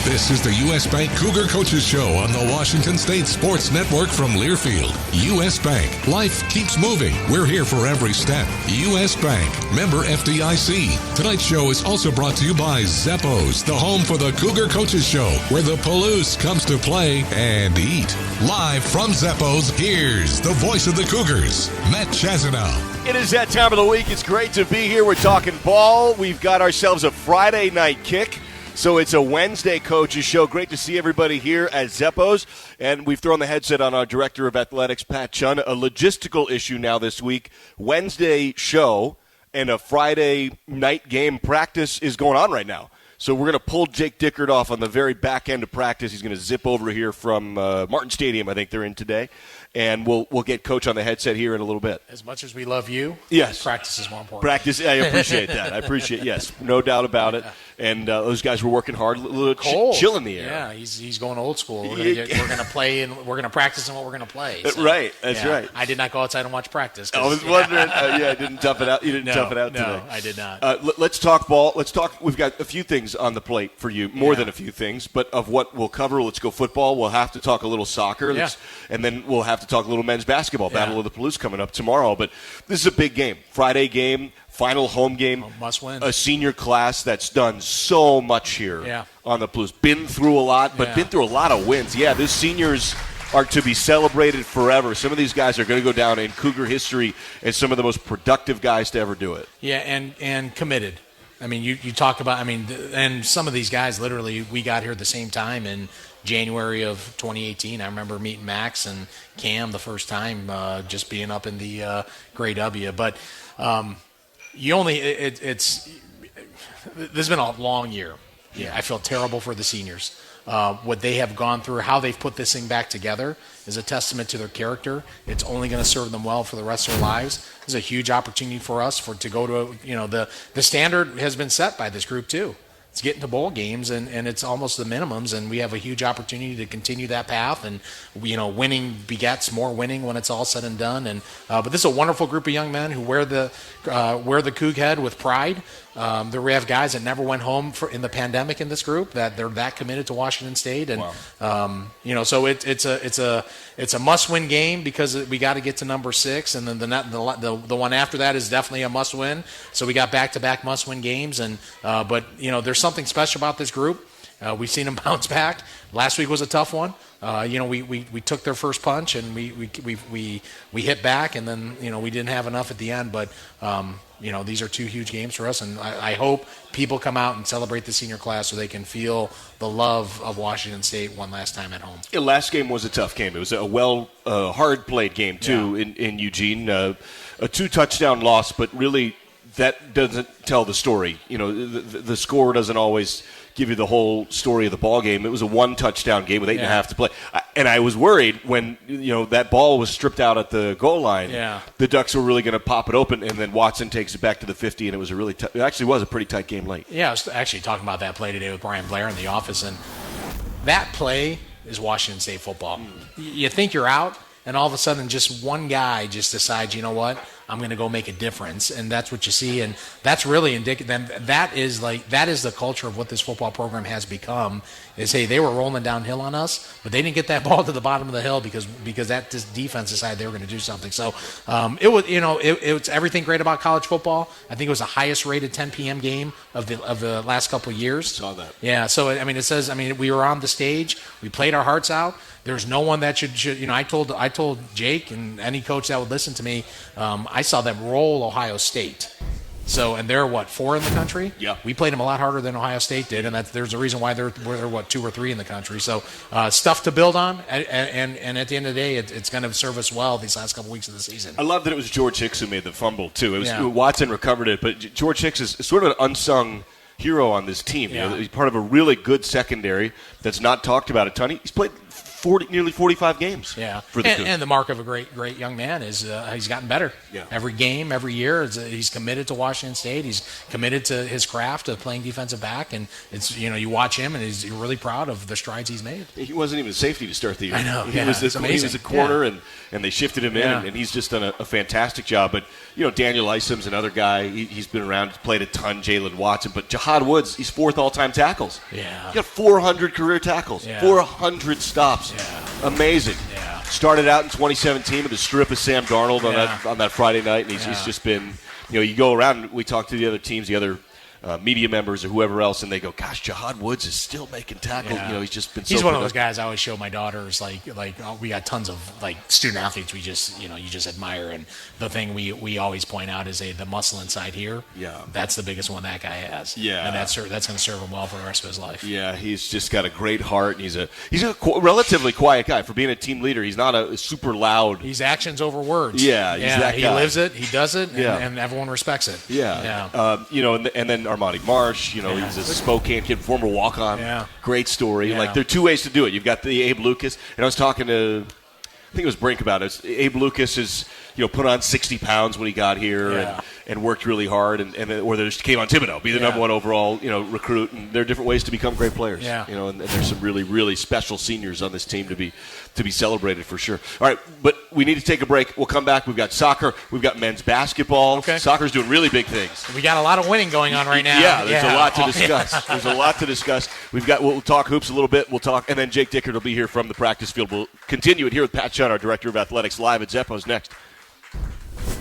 This is the U.S. Bank Cougar Coaches Show on the Washington State Sports Network from Learfield. U.S. Bank. Life keeps moving. We're here for every step. U.S. Bank. Member FDIC. Tonight's show is also brought to you by Zappos, the home for the Cougar Coaches Show, where the Palouse comes to play and eat. Live from Zappos, here's the voice of the Cougars, Matt Chazanow. It is that time of the week. It's great to be here. We're talking ball. We've got ourselves a Friday night kick. So it's a Wednesday coaches show. Great to see everybody here at Zappos. And we've thrown the headset on our director of athletics, Pat Chun. A logistical issue now this week. Wednesday show and a Friday night game practice is going on right now. So we're going to pull Jake Dickert off on the very back end of practice. He's going to zip over here from Martin Stadium, I think they're in today. And we'll get Coach on the headset here in a little bit. As much as we love you, yes, practice is more important. Practice, I appreciate that. Yes, no doubt about it. And those guys were working hard, a little chill in the air. Yeah, he's going old school. We're going to play and we're going to practice in what we're going to play. So, right, that's right. I did not go outside and watch practice. I was wondering. I didn't tough it out. You didn't tough it out today. No, I did not. Let's talk ball. Let's talk. We've got a few things on the plate for you, more than a few things, but of what we'll cover, let's go football. We'll have to talk a little soccer, and then we'll have to talk a little men's basketball. Battle of the Palouse coming up tomorrow. But this is a big game. Friday game, final home game. Must win. A senior class that's done so much here on the Palouse. Been through a lot, but been through a lot of wins. Yeah, these seniors are to be celebrated forever. Some of these guys are going to go down in Cougar history as some of the most productive guys to ever do it. Yeah, and committed. I mean, you talk about, and some of these guys, literally, we got here at the same time in January of 2018. I remember meeting Max and Cam the first time, just being up in the Gray W. But this has been a long year. Yeah, I feel terrible for the seniors. What they have gone through, how they've put this thing back together is a testament to their character. It's only going to serve them well for the rest of their lives. This is a huge opportunity for us to go to, the standard has been set by this group too. It's getting to bowl games, and it's almost the minimums, and we have a huge opportunity to continue that path. And winning begets more winning when it's all said and done. And but this is a wonderful group of young men who wear the Coug head with pride. There we have guys that never went home in the pandemic in this group, that they're that committed to Washington State, and so it's a must-win game because we got to get to number 6, and then the one after that is definitely a must-win. So we got back-to-back must-win games, and but there's something special about this group. We've seen them bounce back. Last week was a tough one. We took their first punch and we hit back, and then we didn't have enough at the end. But these are 2 huge games for us, and I hope people come out and celebrate the senior class so they can feel the love of Washington State one last time at home. Yeah, last game was a tough game. It was a hard played game too in Eugene. A 2-touchdown loss, but really that doesn't tell the story. The score doesn't always give you the whole story of the ball game. It was a 1-touchdown game with 8.5 to play. And I was worried when, that ball was stripped out at the goal line. Yeah. The Ducks were really going to pop it open, and then Watson takes it back to the 50, and it was it actually was a pretty tight game late. Yeah, I was actually talking about that play today with Brian Blair in the office, and that play is Washington State football. You think you're out, and all of a sudden just one guy just decides, you know what, I'm going to go make a difference, and that's what you see, and that's really indicative. That is the culture of what this football program has become. Is hey, they were rolling downhill on us, but they didn't get that ball to the bottom of the hill because that defense decided they were going to do something. So it was everything great about college football. I think it was the highest rated 10 p.m. game of the last couple of years. Saw that. Yeah. So it says we were on the stage, we played our hearts out. There's no one that should I told Jake and any coach that would listen to me, I saw them roll Ohio State. So, and they're 4 in the country? Yeah. We played them a lot harder than Ohio State did, and there's a reason why they're 2 or 3 in the country. So, stuff to build on, and at the end of the day, it's going to serve us well these last couple weeks of the season. I love that it was George Hicks who made the fumble, too. Watson recovered it, but George Hicks is sort of an unsung hero on this team. Yeah. He's part of a really good secondary that's not talked about a ton. He's played nearly 45 games. For the Cougs. And the mark of a great young man is he's gotten better. Yeah. Every game, every year, he's committed to Washington State. He's committed to his craft of playing defensive back, and it's you watch him, and you're really proud of the strides he's made. He wasn't even a safety to start the year. I know. He was a corner, and they shifted him in, and he's just done a fantastic job. But Daniel Isom's another guy. He's been around, played a ton. Jalen Watson, but Jihad Woods, he's 4th all-time tackles. Yeah, he got 400 career tackles, 400 stops. Amazing. Started out in 2017 with a strip of Sam Darnold on that Friday night, and he's just been. You go around. We talk to the other teams, the other media members or whoever else, and they go, "Gosh, Jihad Woods is still making tackles." He's just been. He's one of those guys I always show my daughters. We got tons of student athletes. We just you just admire, and the thing we always point out is the muscle inside here. Yeah, that's the biggest one that guy has. Yeah, and that's going to serve him well for the rest of his life. Yeah, he's just got a great heart, and he's a relatively quiet guy for being a team leader. He's not a super loud. He's actions over words. Yeah, he's that he guy. lives it. He does it. And everyone respects it. Yeah. And then Armani Marsh, he's a Spokane kid, former walk-on. Yeah. Great story. Yeah. There are two ways to do it. You've got the Abe Lucas, and I was talking to, I think it was Brink about it. Abe Lucas is, put on 60 pounds when he got here and worked really hard, or they just came on Thibodeau, be the number one overall, recruit. And there are different ways to become great players. Yeah. And there's some really, really special seniors on this team to be celebrated for sure. All right, but we need to take a break. We'll come back. We've got soccer. We've got men's basketball. Okay. Soccer's doing really big things. We got a lot of winning going on right now. Yeah, there's a lot to discuss. There's a lot to discuss. We'll talk hoops a little bit. And then Jake Dickert will be here from the practice field. We'll continue it here with Pat Chun, our Director of Athletics, live at Zeppo's next.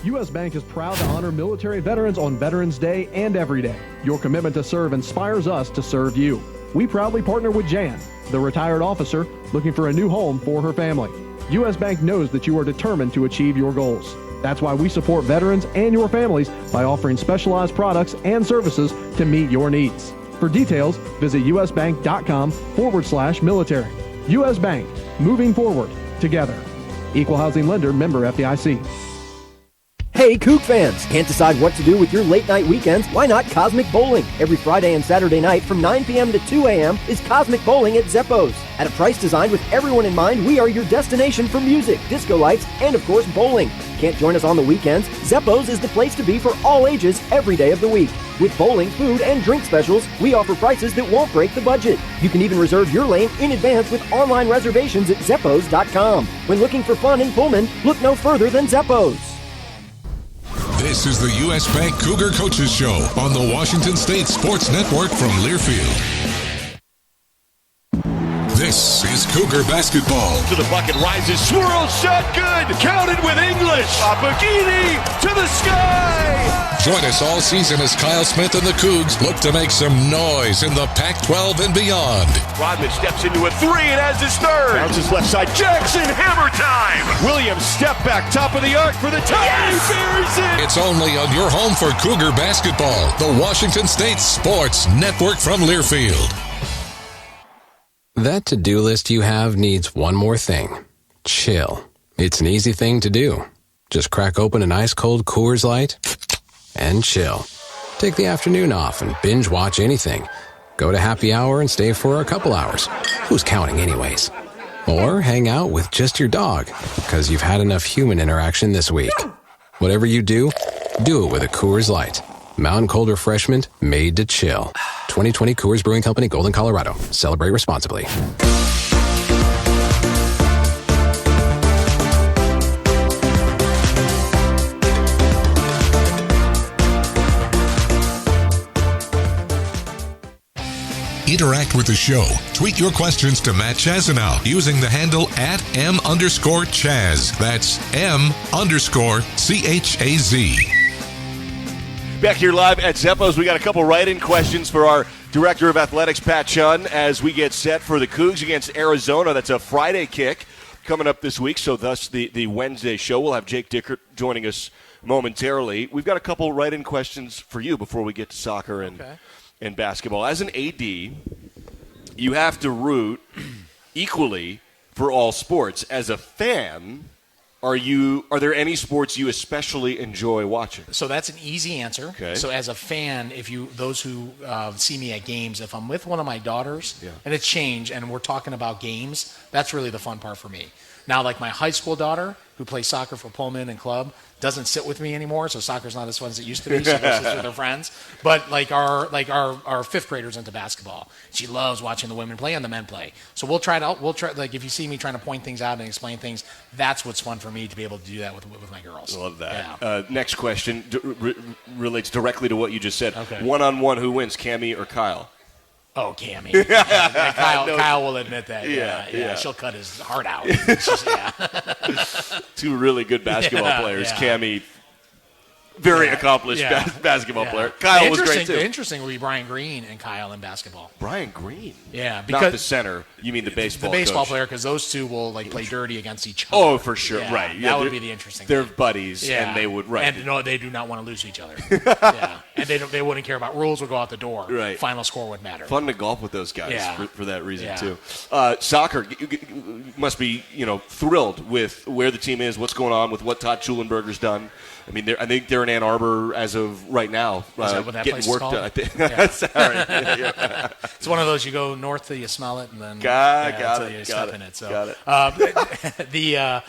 U.S. Bank is proud to honor military veterans on Veterans Day and every day. Your commitment to serve inspires us to serve you. We proudly partner with Jan, the retired officer looking for a new home for her family. U.S. Bank knows that you are determined to achieve your goals. That's why we support veterans and your families by offering specialized products and services to meet your needs. For details, visit usbank.com/military. U.S. Bank, moving forward together. Equal housing lender, member FDIC. Hey, Coug fans! Can't decide what to do with your late-night weekends? Why not Cosmic Bowling? Every Friday and Saturday night from 9 p.m. to 2 a.m. is Cosmic Bowling at Zeppo's. At a price designed with everyone in mind, we are your destination for music, disco lights, and of course, bowling. Can't join us on the weekends? Zeppo's is the place to be for all ages every day of the week. With bowling, food, and drink specials, we offer prices that won't break the budget. You can even reserve your lane in advance with online reservations at Zeppos.com. When looking for fun in Pullman, look no further than Zeppo's. This is the U.S. Bank Cougar Coaches Show on the Washington State Sports Network from Learfield. This is Cougar basketball. To the bucket, rises, swirls, shot, good. Counted with English. Papagini to the sky. Join us all season as Kyle Smith and the Cougs look to make some noise in the Pac-12 and beyond. Rodman steps into a three and has his third. Bounces left side. Jackson, hammer time. Williams, step back, top of the arc for the tie. Yes! He buries it. It's only on your home for Cougar basketball, the Washington State Sports Network from Learfield. That to-do list you have needs one more thing. Chill. It's an easy thing to do. Just crack open an ice-cold Coors Light and chill. Take the afternoon off and binge watch anything. Go to happy hour and stay for a couple hours. Who's counting anyways? Or hang out with just your dog because you've had enough human interaction this week. Whatever you do it with a Coors Light. Mountain cold refreshment made to chill. 2020 Coors Brewing Company, Golden, Colorado. Celebrate responsibly. Interact with the show. Tweet your questions to Matt Chazanow using the handle @M_Chaz. That's M_CHAZ. Back here live at Zeppo's, we got a couple write-in questions for our Director of Athletics, Pat Chun, as we get set for the Cougs against Arizona. That's a Friday kick coming up this week, so thus the Wednesday show. We'll have Jake Dickert joining us momentarily. We've got a couple write-in questions for you before we get to soccer and basketball. As an AD, you have to root equally for all sports. As a fan, Are there any sports you especially enjoy watching? So that's an easy answer. Okay. So as a fan, those who see me at games, if I'm with one of my daughters, and it's changed, and we're talking about games, that's really the fun part for me. Now, like my high school daughter, who plays soccer for Pullman and club, doesn't sit with me anymore, so soccer's not as fun as it used to be. She goes with her friends. But our fifth graders into basketball. She loves watching the women play and the men play. So we'll try like if you see me trying to point things out and explain things, that's what's fun for me to be able to do that with my girls. I love that. Yeah. Next question relates directly to what you just said. Okay. One-on-one, who wins, Cammie or Kyle? Oh, Cammie. Yeah, Kyle will admit that. Yeah. She'll cut his heart out. Two really good basketball players. Cammie, very accomplished basketball player. Kyle was great, too. Interesting would be Brian Green and Kyle in basketball. Brian Green? Yeah. Because not the center. You mean the baseball The baseball coach. player, because those two will play dirty against each other. Oh, for sure. Yeah, right. That would be the interesting thing. They're thing. buddies, and they would, right. And no, they do not want to lose to each other. Yeah. And they wouldn't care about rules would go out the door. Right. Final score would matter. Fun to golf with those guys for that reason, too. Soccer, you must be, thrilled with where the team is, what's going on with what Todd Schulenberger's done. I mean, I think they're in Ann Arbor as of right now. Is that what that getting place work is called? done. Yeah. Sorry. It's one of those, you go north till you smell it, and then got it. you step in it. So, got it.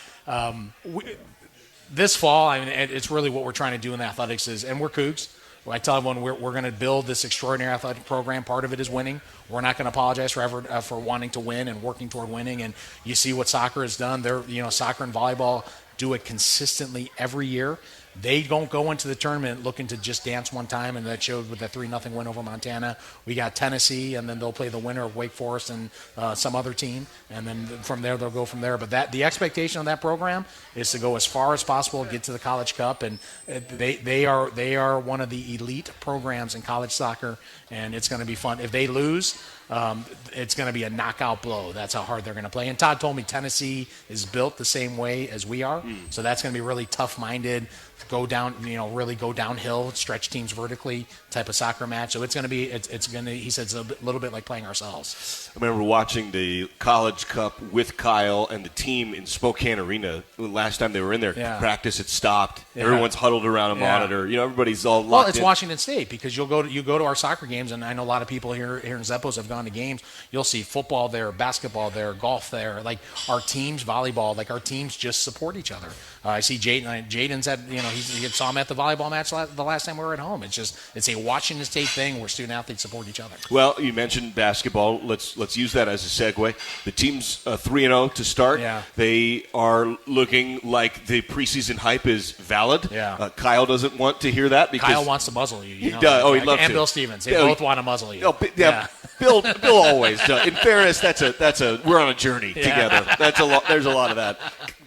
This fall, I mean, it's really what we're trying to do in athletics is, and we're Cougs. I tell everyone we're going to build this extraordinary athletic program. Part of it is winning. We're not going to apologize for wanting to win and working toward winning. And you see what soccer has done. Soccer and volleyball do it consistently every year. They don't go into the tournament looking to just dance one time, and that showed with the 3-0 win over Montana. We got Tennessee, and then they'll play the winner of Wake Forest and some other team, and then from there they'll go from there. But the expectation of that program is to go as far as possible, get to the College Cup, and they are one of the elite programs in college soccer, and it's going to be fun. If they lose, it's going to be a knockout blow. That's how hard they're going to play. And Todd told me Tennessee is built the same way as we are, so that's going to be really tough-minded, really go downhill, stretch teams vertically type of soccer match. So it's going to be, he said it's a little bit like playing ourselves. I remember watching the College Cup with Kyle and the team in Spokane Arena. Last time they were in there, practice had stopped. Yeah. Everyone's huddled around a monitor. Everybody's all locked in. Well, it's Washington State, because you go to our soccer games, and I know a lot of people here in Zeppos have gone to games. You'll see football there, basketball there, golf there. Like our teams, volleyball, our teams just support each other. I see Jaden's at, he saw him at the volleyball match the last time we were at home. It's a Washington State thing where student athletes support each other. Well, you mentioned basketball. Let's use that as a segue. The team's 3-0 to start. Yeah. They are looking like the preseason hype is valid. Yeah. Kyle doesn't want to hear that because Kyle wants to muzzle you. He does. Oh, he'd love to. And Bill Stevens. They both want to muzzle you. Bill always does. In fairness, that's a we're on a journey together. That's a lot. There's a lot of that.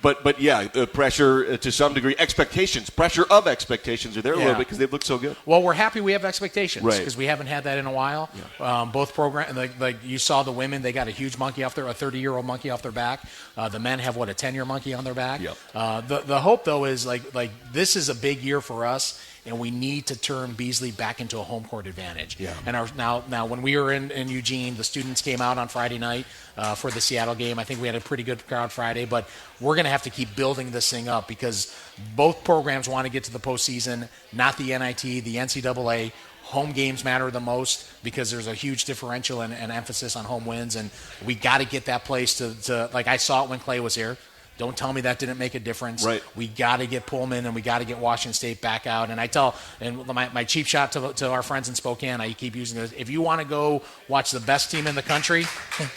But yeah, the pressure to some degree, pressure of expectations are there a little bit because they've looked so good. Well, we're happy we have expectations because right. we haven't had that in a while. Yeah. Both programs, like you saw the women, they got a huge monkey off a 30-year-old monkey off their back. The men have a 10-year monkey on their back. Yep. The hope though is like this is a big year for us. And we need to turn Beasley back into a home court advantage. Yeah. And now when we were in Eugene, the students came out on Friday night for the Seattle game. I think we had a pretty good crowd Friday, but we're going to have to keep building this thing up because both programs want to get to the postseason, not the NIT, the NCAA. Home games matter the most because there's a huge differential and emphasis on home wins, and we got to get that place to like I saw it when Clay was here. Don't tell me that didn't make a difference. Right. We got to get Pullman and we got to get Washington State back out. And my cheap shot to our friends in Spokane, I keep using this. If you want to go watch the best team in the country,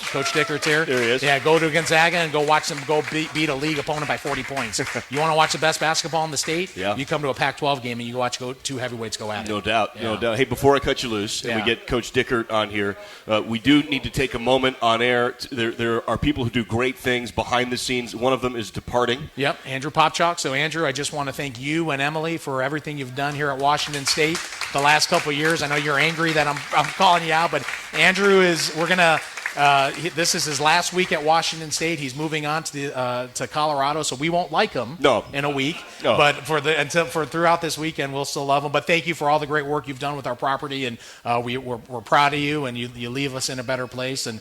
Coach Dickert's here. There he is. Yeah, go to Gonzaga and go watch them go beat a league opponent by 40 points. You want to watch the best basketball in the state? Yeah. You come to a Pac-12 game and you watch two heavyweights go at it. No doubt. Yeah. No doubt. Hey, before I cut you loose and we get Coach Dickert on here, we do need to take a moment on air. There are people who do great things behind the scenes. One of them is departing. Yep, Andrew Popchalk. So, Andrew, I just want to thank you and Emily for everything you've done here at Washington State the last couple of years. I know you're angry that I'm calling you out, but Andrew we're going to This is his last week at Washington State. He's moving on to Colorado, so we won't like him in a week. No. But for throughout this weekend, we'll still love him. But thank you for all the great work you've done with our property, and we're proud of you. And you leave us in a better place. And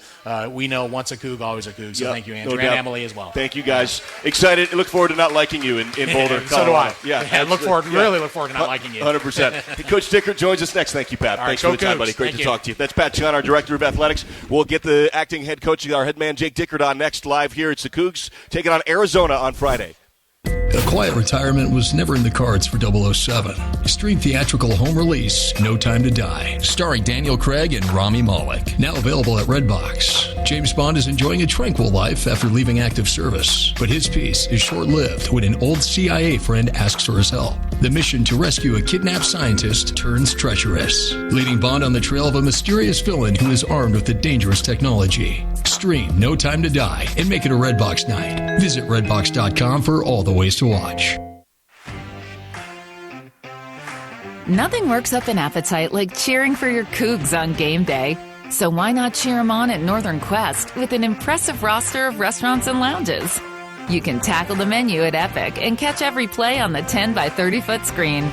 we know once a Coug, always a Coug. So thank you, Andrew, and Emily as well. Thank you, guys. Excited. Look forward to not liking you in Boulder, Colorado. So do I. Yeah, really look forward to not liking you. 100%. Coach Dickert joins us next. Thank you, Pat. Thanks for the time, buddy. Great to talk to you. That's Pat Chun, our Director of Athletics. We'll get the acting head coach, our head man, Jake Dickert, on next live here. It's the Cougs taking on Arizona on Friday. A quiet retirement was never in the cards for 007. Stream theatrical home release, No Time to Die, starring Daniel Craig and Rami Malek. Now available at Redbox. James Bond is enjoying a tranquil life after leaving active service, but his peace is short-lived when an old CIA friend asks for his help. The mission to rescue a kidnapped scientist turns treacherous, leading Bond on the trail of a mysterious villain who is armed with a dangerous technology. Stream No Time to Die and make it a Redbox night. Visit redbox.com for all the ways to watch. Nothing works up an appetite like cheering for your Cougs on game day. So why not cheer them on at Northern Quest with an impressive roster of restaurants and lounges? You can tackle the menu at Epic and catch every play on the 10 by 30 foot screen.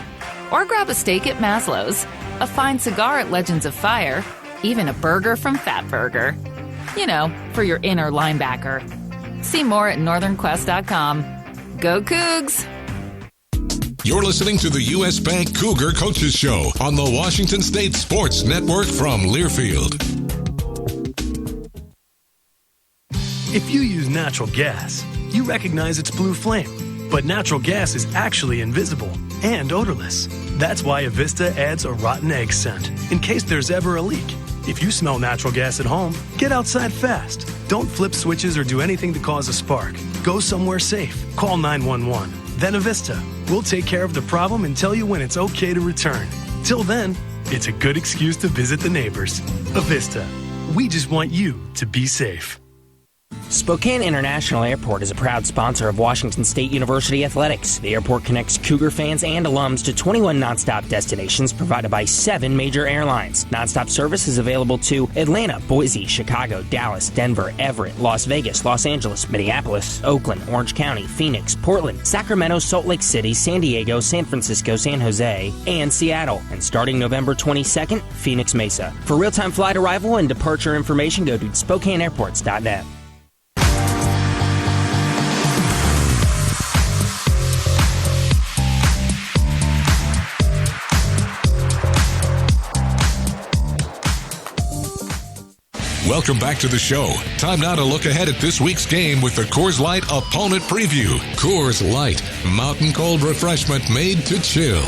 Or grab a steak at Maslow's, a fine cigar at Legends of Fire, even a burger from Fat Burger. You know, for your inner linebacker. See more at northernquest.com. Go Cougs! You're listening to the U.S. Bank Cougar Coaches Show on the Washington State Sports Network from Learfield. If you use natural gas, you recognize its blue flame. But natural gas is actually invisible and odorless. That's why Avista adds a rotten egg scent in case there's ever a leak. If you smell natural gas at home, get outside fast. Don't flip switches or do anything to cause a spark. Go somewhere safe. Call 911. Then Avista. We'll take care of the problem and tell you when it's okay to return. Till then, it's a good excuse to visit the neighbors. Avista. We just want you to be safe. Spokane International Airport is a proud sponsor of Washington State University Athletics. The airport connects Cougar fans and alums to 21 nonstop destinations provided by 7 major airlines. Nonstop service is available to Atlanta, Boise, Chicago, Dallas, Denver, Everett, Las Vegas, Los Angeles, Minneapolis, Oakland, Orange County, Phoenix, Portland, Sacramento, Salt Lake City, San Diego, San Francisco, San Jose, and Seattle. And starting November 22nd, Phoenix Mesa. For real-time flight arrival and departure information, go to SpokaneAirports.net. Welcome back to the show. Time now to look ahead at this week's game with the Coors Light Opponent Preview. Coors Light, mountain cold refreshment made to chill.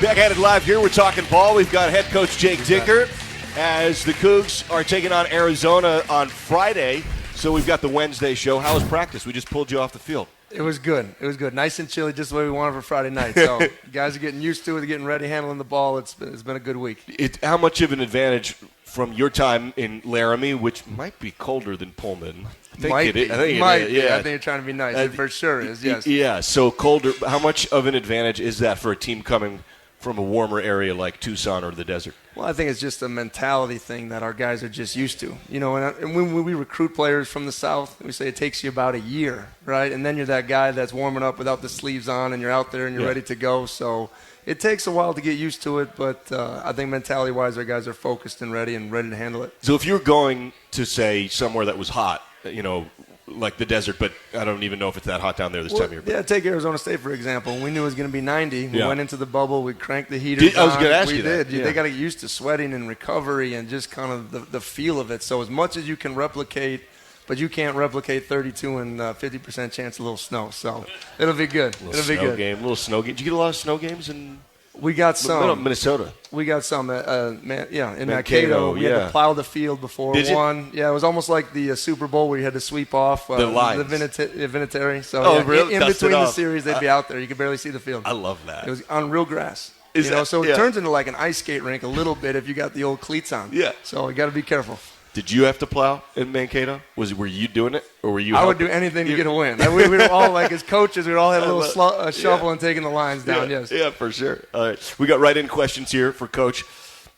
Back at it live here. We're talking ball. We've got head coach Jake Dickert as the Cougs are taking on Arizona on Friday. So we've got the Wednesday show. How was practice? We just pulled you off the field. It was good. It was good. Nice and chilly, just the way we wanted for Friday night. So you guys are getting used to it, getting ready, handling the ball. It's been a good week. How much of an advantage from your time in Laramie, which might be colder than Pullman? I think you're trying to be nice. It for sure is, yes. Yeah, so colder. How much of an advantage is that for a team coming from a warmer area like Tucson or the desert? Well, I think it's just a mentality thing that our guys are just used to. You know, and when we recruit players from the South, we say it takes you about a year, right? And then you're that guy that's warming up without the sleeves on, and you're out there and you're ready to go. So it takes a while to get used to it, but I think mentality-wise, our guys are focused and ready to handle it. So if you're going to, say, somewhere that was hot, you know, like the desert, but I don't even know if it's that hot down there this time of year. Yeah, take Arizona State, for example. We knew it was going to be 90. We went into the bubble. We cranked the heaters I was going to ask you that. We did. They got to get used to sweating and recovery and just kind of the feel of it. So as much as you can replicate, but you can't replicate 32 and 50% chance of a little snow. So it'll be good. It'll be good. Little snow game. Did you get a lot of snow games in We got some. Minnesota. We got some. In Mankato. We had to plow the field before one. Yeah, it was almost like the Super Bowl where you had to sweep off the lines. The Vinatieri. So really? In between the series, they'd be out there. You could barely see the field. I love that. It was on real grass. So it turns into like an ice skate rink a little bit if you got the old cleats on. Yeah. So you got to be careful. Did you have to plow in Mankato? Were you doing it, or were you? I would do anything to get a win. We were all like, as coaches, we'd all have a little shovel and taking the lines down. Yes. Yeah, for sure. All right, we got write-in questions here for Coach.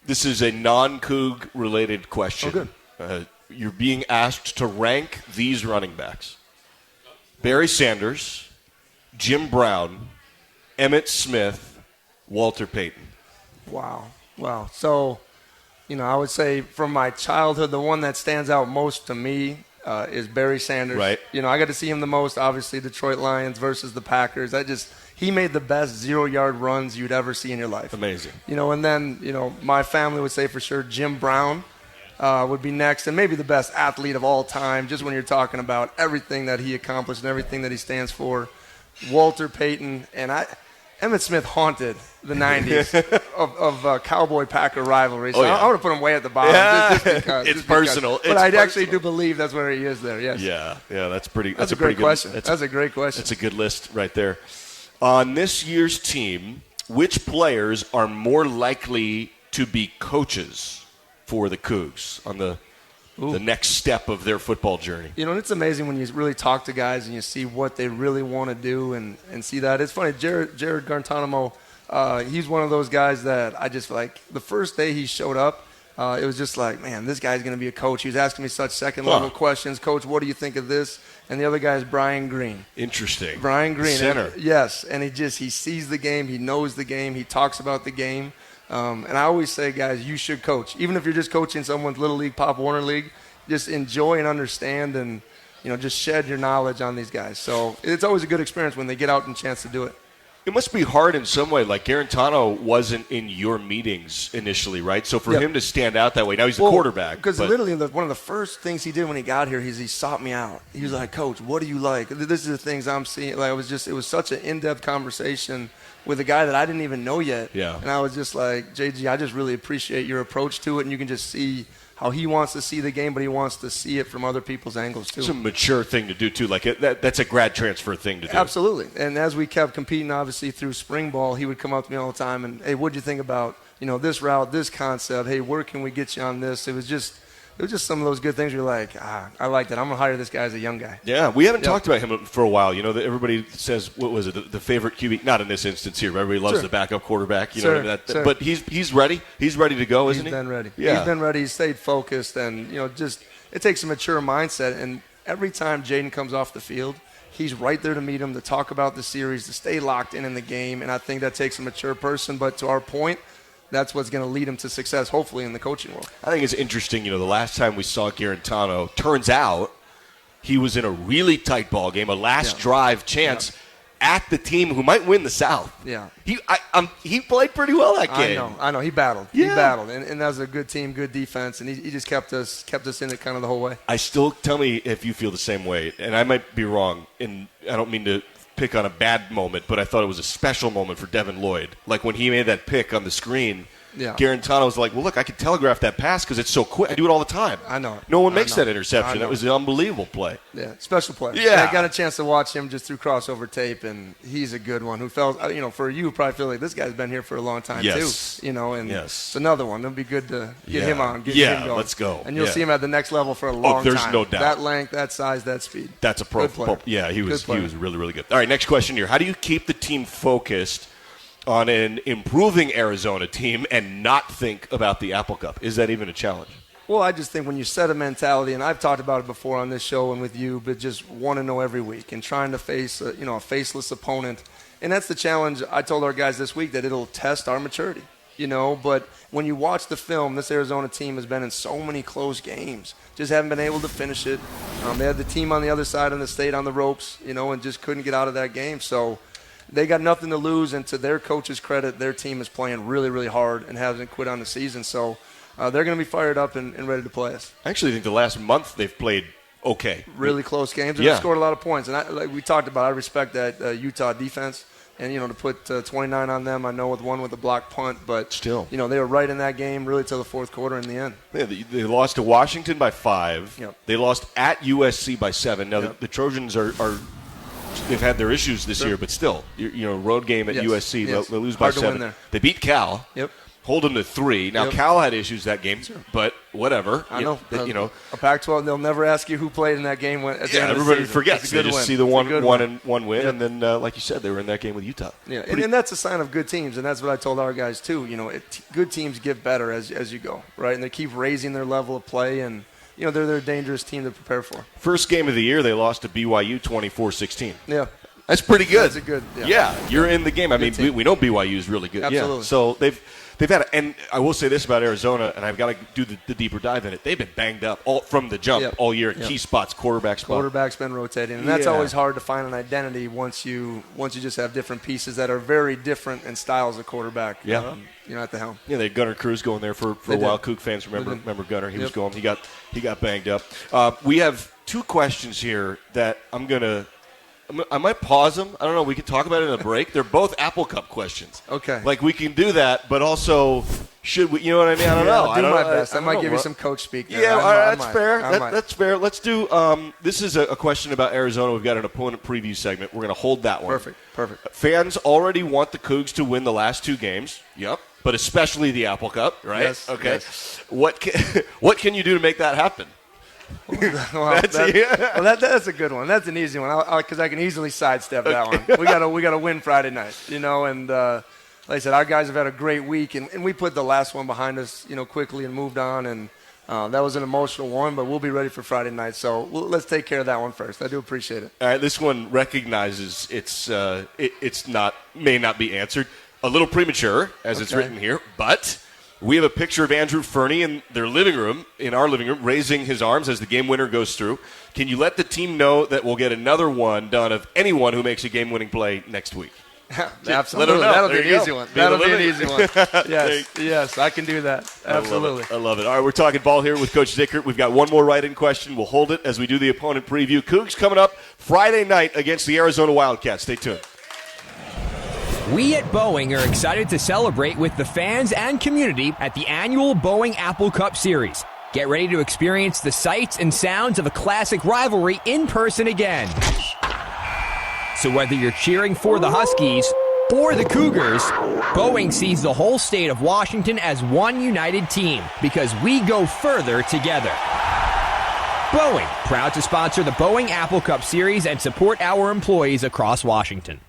This is a non-Coug related question. Oh, good. you're being asked to rank these running backs: Barry Sanders, Jim Brown, Emmitt Smith, Walter Payton. Wow. So, I would say from my childhood, the one that stands out most to me is Barry Sanders. Right. I got to see him the most, obviously, Detroit Lions versus the Packers. He made the best 0-yard runs you'd ever see in your life. Amazing. And then, my family would say for sure Jim Brown would be next, and maybe the best athlete of all time, just when you're talking about everything that he accomplished and everything that he stands for. Walter Payton, and Emmitt Smith haunted the 90s of Cowboy-Packer rivalry. So I would have put him way at the bottom. Just because. It's personal. But I actually do believe that's where he is there, yes. Yeah, that's pretty. That's a pretty great question. That's a great question. That's a good list right there. On this year's team, which players are more likely to be coaches for the Cougs on the next step of their football journey? It's amazing when you really talk to guys and you see what they really want to do and see that. It's funny, Jared Guantanamo, he's one of those guys that I just like. The first day he showed up, it was just like, man, this guy's going to be a coach. He was asking me such second-level questions. Coach, what do you think of this? And the other guy is Brian Green. Interesting. Brian Green. Center. Yes, and he sees the game. He knows the game. He talks about the game. And I always say, guys, you should coach. Even if you're just coaching someone's Little League, Pop Warner League, just enjoy and understand and, just shed your knowledge on these guys. So it's always a good experience when they get out and chance to do it. It must be hard in some way. Like Garantano wasn't in your meetings initially, right? So for him to stand out that way, now he's the quarterback. Because literally one of the first things he did when he got here is he sought me out. He was like, Coach, what do you like? This is the things I'm seeing. Like it was such an in-depth conversation with a guy that I didn't even know yet. Yeah. And I was just like, JG, I just really appreciate your approach to it, and you can just see how he wants to see the game, but he wants to see it from other people's angles too. It's a mature thing to do too. Like that's a grad transfer thing to do. Absolutely. And as we kept competing, obviously through spring ball, he would come up to me all the time and, hey, what'd you think about this route, this concept? Hey, where can we get you on this? It was just some of those good things. You're like, I like that. I'm gonna hire this guy as a young guy. Yeah, we haven't talked about him for a while. Everybody says, what was it, the favorite QB? Not in this instance here. Everybody loves the backup quarterback. But he's ready. He's ready to go, isn't he? He's been ready. Yeah. He's been ready. He's stayed focused, and just it takes a mature mindset. And every time Jaden comes off the field, he's right there to meet him, to talk about the series, to stay locked in the game. And I think that takes a mature person. But to our point, that's what's going to lead him to success, hopefully, in the coaching world. I think it's interesting, the last time we saw Garantano, turns out he was in a really tight ball game, a last drive chance at the team who might win the South. Yeah. He played pretty well that game. I know. He battled. Yeah. He battled. And that was a good team, good defense, and he just kept us in it kind of the whole way. Tell me if you feel the same way, and I might be wrong, and I don't mean to pick on a bad moment, but I thought it was a special moment for Devin Lloyd. Like when he made that pick on the screen, Garantano was like, well, look, I can telegraph that pass because it's so quick. I do it all the time. I know it. No one makes that interception. It was an unbelievable play. Yeah, special play. Yeah. I got a chance to watch him just through crossover tape, and he's a good one who felt, for you, probably feel like this guy's been here for a long time too. And it's another one. It'll be good to get him on, get him going. Let's go. And you'll see him at the next level for a long time. There's no doubt. That length, that size, that speed. That's a pro. Yeah, he was really, really good. All right, next question here. How do you keep the team focused on an improving Arizona team and not think about the Apple Cup? Is that even a challenge? Well, I just think when you set a mentality, and I've talked about it before on this show and with you, but just want to know every week and trying to face a faceless opponent. And that's the challenge. I told our guys this week that it'll test our maturity, but when you watch the film, this Arizona team has been in so many close games, just haven't been able to finish it. They had the team on the other side and the state on the ropes, and just couldn't get out of that game. So they got nothing to lose, and to their coach's credit, their team is playing really, really hard and hasn't quit on the season. So they're going to be fired up and ready to play us. I actually think the last month they've played okay. Really close games, and they scored a lot of points. And like we talked about, I respect that Utah defense. And, to put 29 on them, I know with a block punt, but still, they were right in that game really till the fourth quarter in the end. Yeah, they lost to Washington by 5. Yep. They lost at USC by 7. Now, the Trojans are they've had their issues this year, but still, road game at USC, they lose by 7. They beat Cal. Yep. Hold them to 3. Now, Cal had issues that game, but whatever. I know. A Pac-12, they'll never ask you who played in that game at the end of the everybody season. forgets. They just see the one win, and then, like you said, they were in that game with Utah. Yeah, and that's a sign of good teams, and that's what I told our guys too. Good teams get better as you go, right? And they keep raising their level of play, and they're a dangerous team to prepare for. First game of the year, they lost to BYU 24-16. Yeah. That's pretty good. That's a good. Yeah, you're in the game. I mean, we know BYU is really good. Absolutely. Yeah. So they've had, and I will say this about Arizona, and I've got to do the deeper dive in it. They've been banged up all from the jump all year. Key spots, quarterback spot. Quarterback's been rotating, and that's always hard to find an identity once you just have different pieces that are very different in styles of quarterback. Yeah. At the helm. Yeah, they had Gunnar Cruz going there for a while. Kook fans remember Gunnar. He was going. He got banged up. We have two questions here that I might pause them. I don't know. We can talk about it in a break. They're both Apple Cup questions. Okay. Like, we can do that, but also, should we? You know what I mean? I don't know. I'll do my best. I might give you some coach speak there. Yeah, that's fair. That's fair. Let's do this is a question about Arizona. We've got an opponent preview segment. We're going to hold that one. Perfect. Fans already want the Cougs to win the last two games. Yep. But especially the Apple Cup, right? Yes. Okay. Yes. What can you do to make that happen? That's a good one. That's an easy one because I can easily sidestep that one. We got to win Friday night, and like I said, our guys have had a great week, and we put the last one behind us, quickly and moved on, and that was an emotional one, but we'll be ready for Friday night. So let's take care of that one first. I do appreciate it. All right, this one recognizes may not be answered. A little premature, as it's written here, but we have a picture of Andrew Fernie in our living room, raising his arms as the game winner goes through. Can you let the team know that we'll get another one done of anyone who makes a game-winning play next week? Absolutely. That'll be an easy one. That'll be an easy one. Yes, I can do that. Absolutely. I love it. All right, we're talking ball here with Coach Dickert. We've got one more write-in question. We'll hold it as we do the opponent preview. Cougs coming up Friday night against the Arizona Wildcats. Stay tuned. We at Boeing are excited to celebrate with the fans and community at the annual Boeing Apple Cup Series. Get ready to experience the sights and sounds of a classic rivalry in person again. So whether you're cheering for the Huskies or the Cougars, Boeing sees the whole state of Washington as one united team because we go further together. Boeing, proud to sponsor the Boeing Apple Cup Series and support our employees across Washington.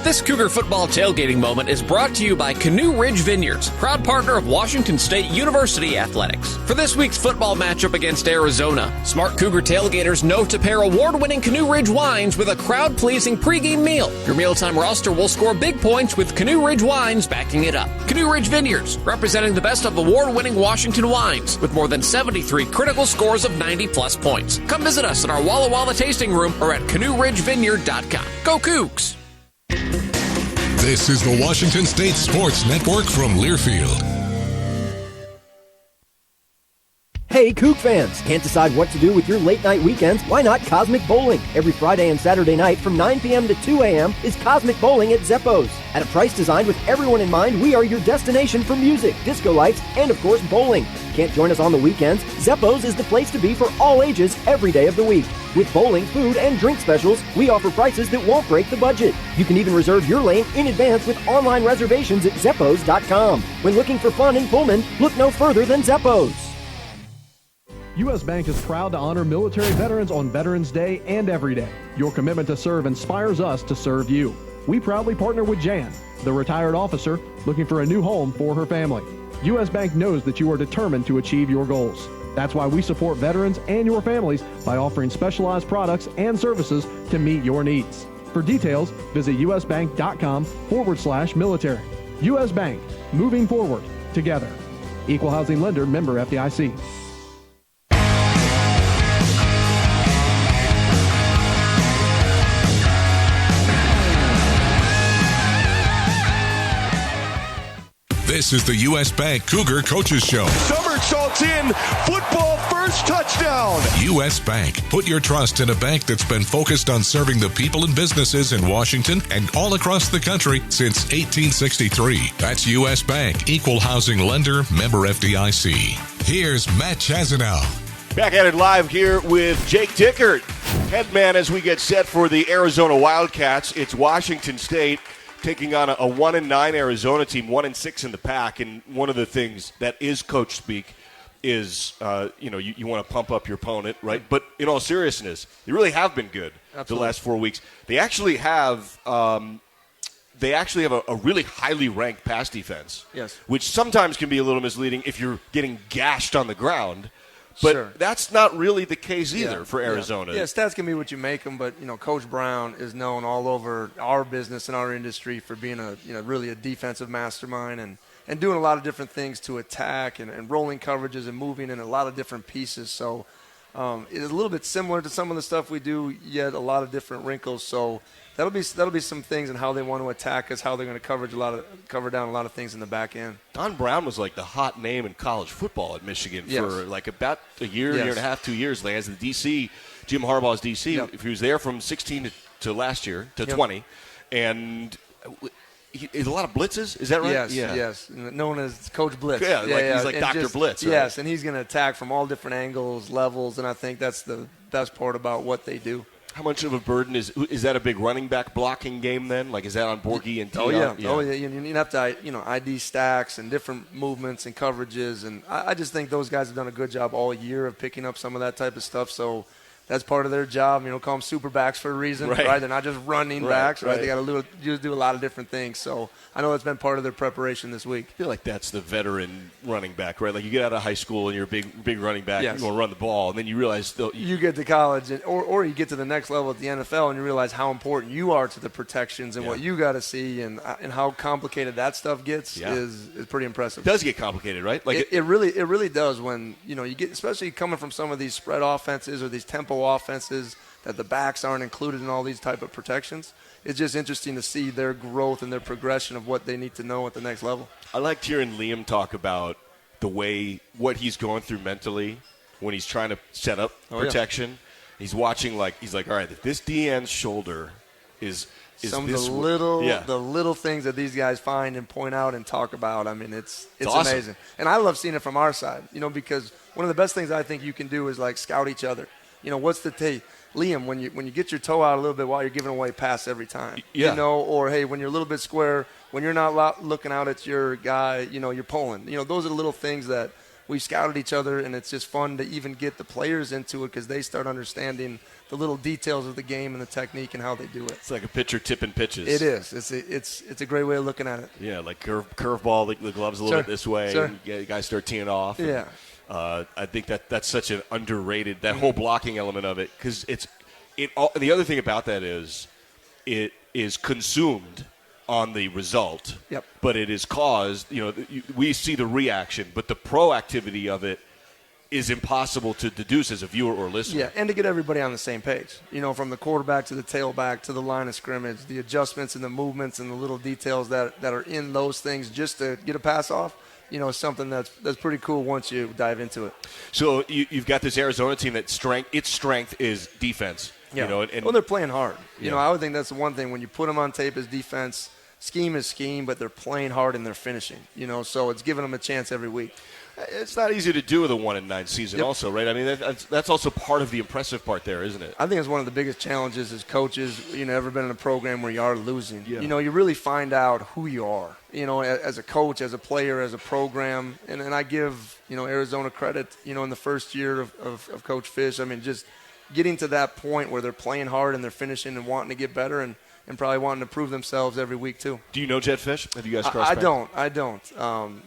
This Cougar football tailgating moment is brought to you by Canoe Ridge Vineyards, proud partner of Washington State University Athletics. For this week's football matchup against Arizona, smart Cougar tailgaters know to pair award-winning Canoe Ridge wines with a crowd-pleasing pregame meal. Your mealtime roster will score big points with Canoe Ridge wines backing it up. Canoe Ridge Vineyards, representing the best of award-winning Washington wines with more than 73 critical scores of 90-plus points. Come visit us in our Walla Walla tasting room or at canoeridgevineyard.com. Go Cougs! This is the Washington State Sports Network from Learfield. Hey, Kook fans! Can't decide what to do with your late-night weekends? Why not Cosmic Bowling? Every Friday and Saturday night from 9 p.m. to 2 a.m. is Cosmic Bowling at Zeppo's. At a price designed with everyone in mind, we are your destination for music, disco lights, and of course, bowling. Can't join us on the weekends? Zeppo's is the place to be for all ages every day of the week. With bowling, food, and drink specials, we offer prices that won't break the budget. You can even reserve your lane in advance with online reservations at Zeppos.com. When looking for fun in Pullman, look no further than Zeppo's. U.S. Bank is proud to honor military veterans on Veterans Day and every day. Your commitment to serve inspires us to serve you. We proudly partner with Jan, the retired officer looking for a new home for her family. U.S. Bank knows that you are determined to achieve your goals. That's why we support veterans and your families by offering specialized products and services to meet your needs. For details, visit usbank.com/military. U.S. Bank, moving forward together. Equal housing lender, member FDIC. This is the U.S. Bank Cougar Coaches Show. Somersaults in, football first touchdown. U.S. Bank. Put your trust in a bank that's been focused on serving the people and businesses in Washington and all across the country since 1863. That's U.S. Bank. Equal housing lender, member FDIC. Here's Matt Chazanow. Back at it live here with Jake Dickert, head man as we get set for the Arizona Wildcats. It's Washington State taking on a 1-9 Arizona team, 1-6 in the pack. And one of the things that is coach speak is, you want to pump up your opponent, right? But in all seriousness, they really have been good the last 4 weeks. They actually have a really highly ranked pass defense, yes, which sometimes can be a little misleading if you're getting gashed on the ground. But that's not really the case either for Arizona. Yeah, stats can be what you make them, but Coach Brown is known all over our business and our industry for being really a defensive mastermind and doing a lot of different things to attack and rolling coverages and moving in a lot of different pieces. So it is a little bit similar to some of the stuff we do, yet a lot of different wrinkles. So that'll be some things in how they want to attack us, how they're going to cover down a lot of things in the back end. Don Brown was like the hot name in college football at Michigan for like about a year and a half, 2 years. Like as the DC, Jim Harbaugh's DC. If he was there from 16 to last year to 20, and a lot of blitzes. Is that right? Yes. Known as Coach Blitz. He's like Dr. Blitz. Right? Yes, and he's going to attack from all different angles, levels, and I think that's the best part about what they do. How much of a burden is that a big running back blocking game then? Like, is that on Borghi and T.R.? Oh, yeah. You have to, ID stacks and different movements and coverages. And I just think those guys have done a good job all year of picking up some of that type of stuff. So that's part of their job. Call them super backs for a reason, right? They're not just running backs, right? They got to do a lot of different things. So I know that's been part of their preparation this week. I feel like that's the veteran running back, right? Like you get out of high school and you're a big running back, yes. You want to run the ball, and then you realize you get to college or you get to the next level at the NFL and you realize how important you are to the protections and what you got to see and how complicated that stuff gets is pretty impressive. It does get complicated, right? Like it really does when you get, especially coming from some of these spread offenses or these tempo offenses that the backs aren't included in all these type of protections. It's just interesting to see their growth and their progression of what they need to know at the next level. I liked hearing Liam talk about what he's going through mentally when he's trying to set up protection. Yeah. He's watching he's like, all right, if this DN's shoulder is some this of the little things that these guys find and point out and talk about. I mean, it's awesome. Amazing. And I love seeing it from our side, because one of the best things I think you can do is scout each other. What's the tape? Liam, when you get your toe out a little bit while you're giving away pass every time, or hey, when you're a little bit square, when you're not looking out at your guy, you're pulling. Those are the little things that we've scouted each other, and it's just fun to even get the players into it because they start understanding the little details of the game and the technique and how they do it. It's like a pitcher tipping pitches. It is. It's a great way of looking at it. Yeah, like curveball, the gloves a little bit this way, and you guys start teeing off. Yeah. I think that's such an underrated, that whole blocking element of it, because the other thing about that is it is consumed on the result, but it is caused, we see the reaction, but the proactivity of it is impossible to deduce as a viewer or listener. Yeah, and to get everybody on the same page, from the quarterback to the tailback to the line of scrimmage, the adjustments and the movements and the little details that are in those things just to get a pass off. Something that's pretty cool once you dive into it. So you've got this Arizona team that its strength is defense. Yeah. Well, they're playing hard. I would think that's the one thing when you put them on tape as defense. Scheme is scheme, but they're playing hard and they're finishing. So it's giving them a chance every week. It's not easy to do with a 1-9 season, also, right? I mean, that's also part of the impressive part there, isn't it? I think it's one of the biggest challenges as coaches. Ever been in a program where you are losing? Yeah. You really find out who you are. As a coach, as a player, as a program, and I give Arizona credit. In the first year of Coach Fish, I mean, just getting to that point where they're playing hard and they're finishing and wanting to get better and probably wanting to prove themselves every week too. Do you know Jed Fish? Have you guys crossed paths? I don't.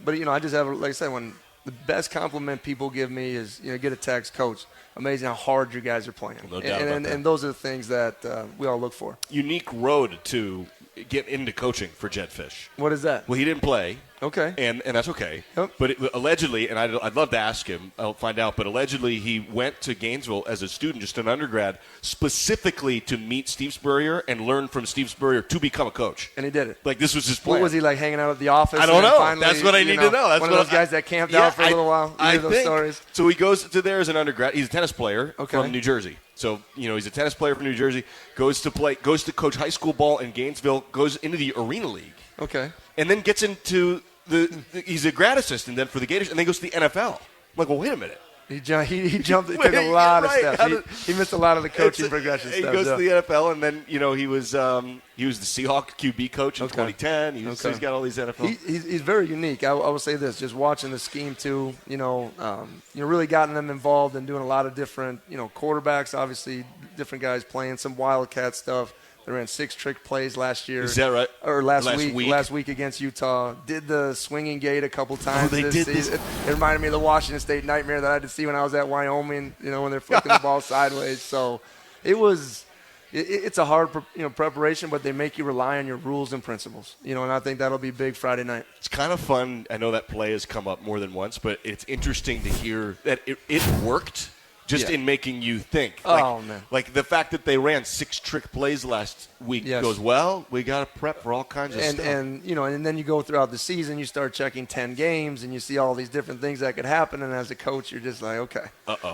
But I just have, like I said, when the best compliment people give me is, get a text, Coach, amazing how hard you guys are playing. No doubt about that. And those are the things that we all look for. Unique road to get into coaching for Jed Fish. What is that? Well, he didn't play. Okay. And that's okay. Yep. But allegedly, and I'd love to ask him, I'll find out, but allegedly he went to Gainesville as a student, just an undergrad, specifically to meet Steve Spurrier and learn from Steve Spurrier to become a coach. And he did it. Like, this was his plan. What was he, hanging out at the office? I don't know. Finally, that's what I need to know. That's one of those guys that camped out for a little while. I those think. Stories. So he goes to there as an undergrad. He's a tennis player from New Jersey. So, he's a tennis player from New Jersey, goes to coach high school ball in Gainesville, goes into the Arena League. Okay. And then gets into he's a grad assistant then for the Gators, and then goes to the NFL. I'm like, well, wait a minute. He jumped. He took a lot of steps. He missed a lot of the coaching progression he stuff. He goes to the NFL, and then he was the Seahawks QB coach in 2010. He's got all these NFL. He's very unique. I will say this: just watching the scheme too. Really gotten them involved in doing a lot of different. Quarterbacks, obviously, different guys playing some Wildcat stuff. They ran 6 trick plays last year. Is that right? Or last week against Utah. Did the swinging gate a couple times this season. It reminded me of the Washington State nightmare that I had to see when I was at Wyoming, when they're flicking the ball sideways. So it's a hard preparation, but they make you rely on your rules and principles. And I think that'll be big Friday night. It's kind of fun. I know that play has come up more than once, but it's interesting to hear that it worked. Just in making you think. Man. Like the fact that they ran 6 trick plays last week goes, we got to prep for all kinds of stuff. And then you go throughout the season, you start checking 10 games, and you see all these different things that could happen. And as a coach, you're just like, okay,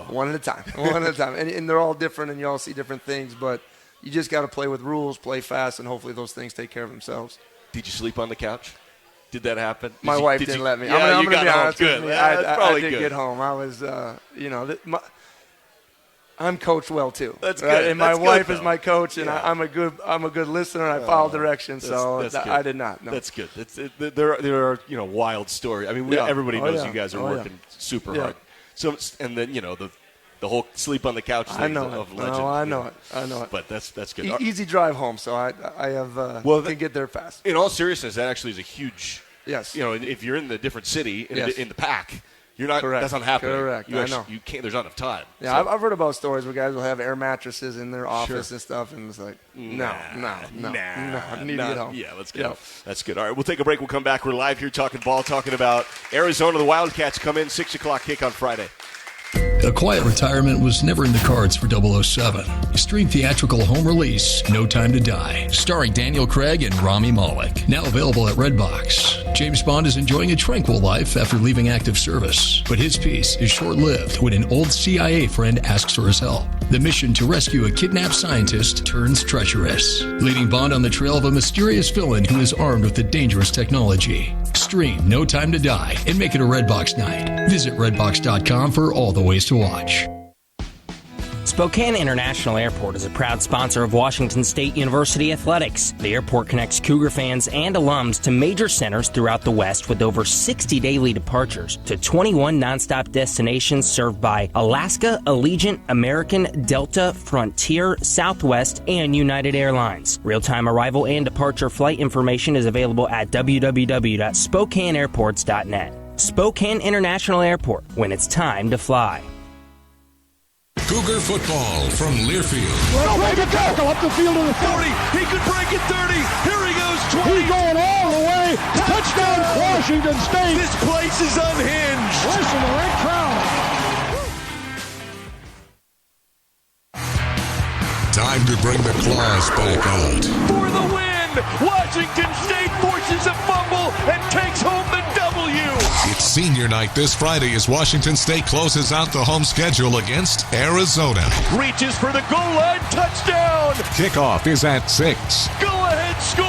one at a time, one at a time. And they're all different, and you all see different things. But you just got to play with rules, play fast, and hopefully those things take care of themselves. Did you sleep on the couch? Did that happen? My wife didn't let me. Yeah, I'm you going to got be home. honest Good. with you. I did good. get home. I was, I'm coached well too. That's right? good. And my That's wife good, is my coach, and I'm a good listener, and I follow directions. I did not. No. That's good. There are wild stories. I mean, everybody knows you guys are working super hard. So and then the whole sleep on the couch thing of legend. No, I know it. But that's good. Easy drive home, so I can get there fast. In all seriousness, that actually is a huge. Yes. If you're in the different city in the pack. You're not. Correct. That's not happening. Correct. I know. You can't. There's not enough time. Yeah, I've heard about stories where guys will have air mattresses in their office and stuff, and it's like, no, need to get home. Yeah, let's go. Yep. That's good. All right, we'll take a break. We'll come back. We're live here talking ball, talking about Arizona. The Wildcats come in 6:00 kick on Friday. A quiet retirement was never in the cards for 007. Stream theatrical home release, No Time to Die, starring Daniel Craig and Rami Malek. Now available at Redbox. James Bond is enjoying a tranquil life after leaving active service, but his peace is short-lived when an old CIA friend asks for his help. The mission to rescue a kidnapped scientist turns treacherous, leading Bond on the trail of a mysterious villain who is armed with a dangerous technology. Stream No Time to Die and make it a Redbox night. Visit redbox.com for all the ways to watch. Spokane International Airport is a proud sponsor of Washington State University Athletics. The airport connects Cougar fans and alums to major centers throughout the West with over 60 daily departures to 21 nonstop destinations served by Alaska, Allegiant, American, Delta, Frontier, Southwest, and United Airlines. Real-time arrival and departure flight information is available at www.spokaneairports.net. Spokane International Airport, when it's time to fly. Cougar football from Learfield. Let's break a tackle up the field to the 40. He could break it 30. Here he goes 20. He's going all the way. Touchdown, Washington State. This place is unhinged. Listen to that crowd. Time to bring the claws back out. For the win, Washington State forces a fumble and takes home the W. It's senior night this Friday as Washington State closes out the home schedule against Arizona. Reaches for the goal line, touchdown. Kickoff is at 6. Go-ahead score.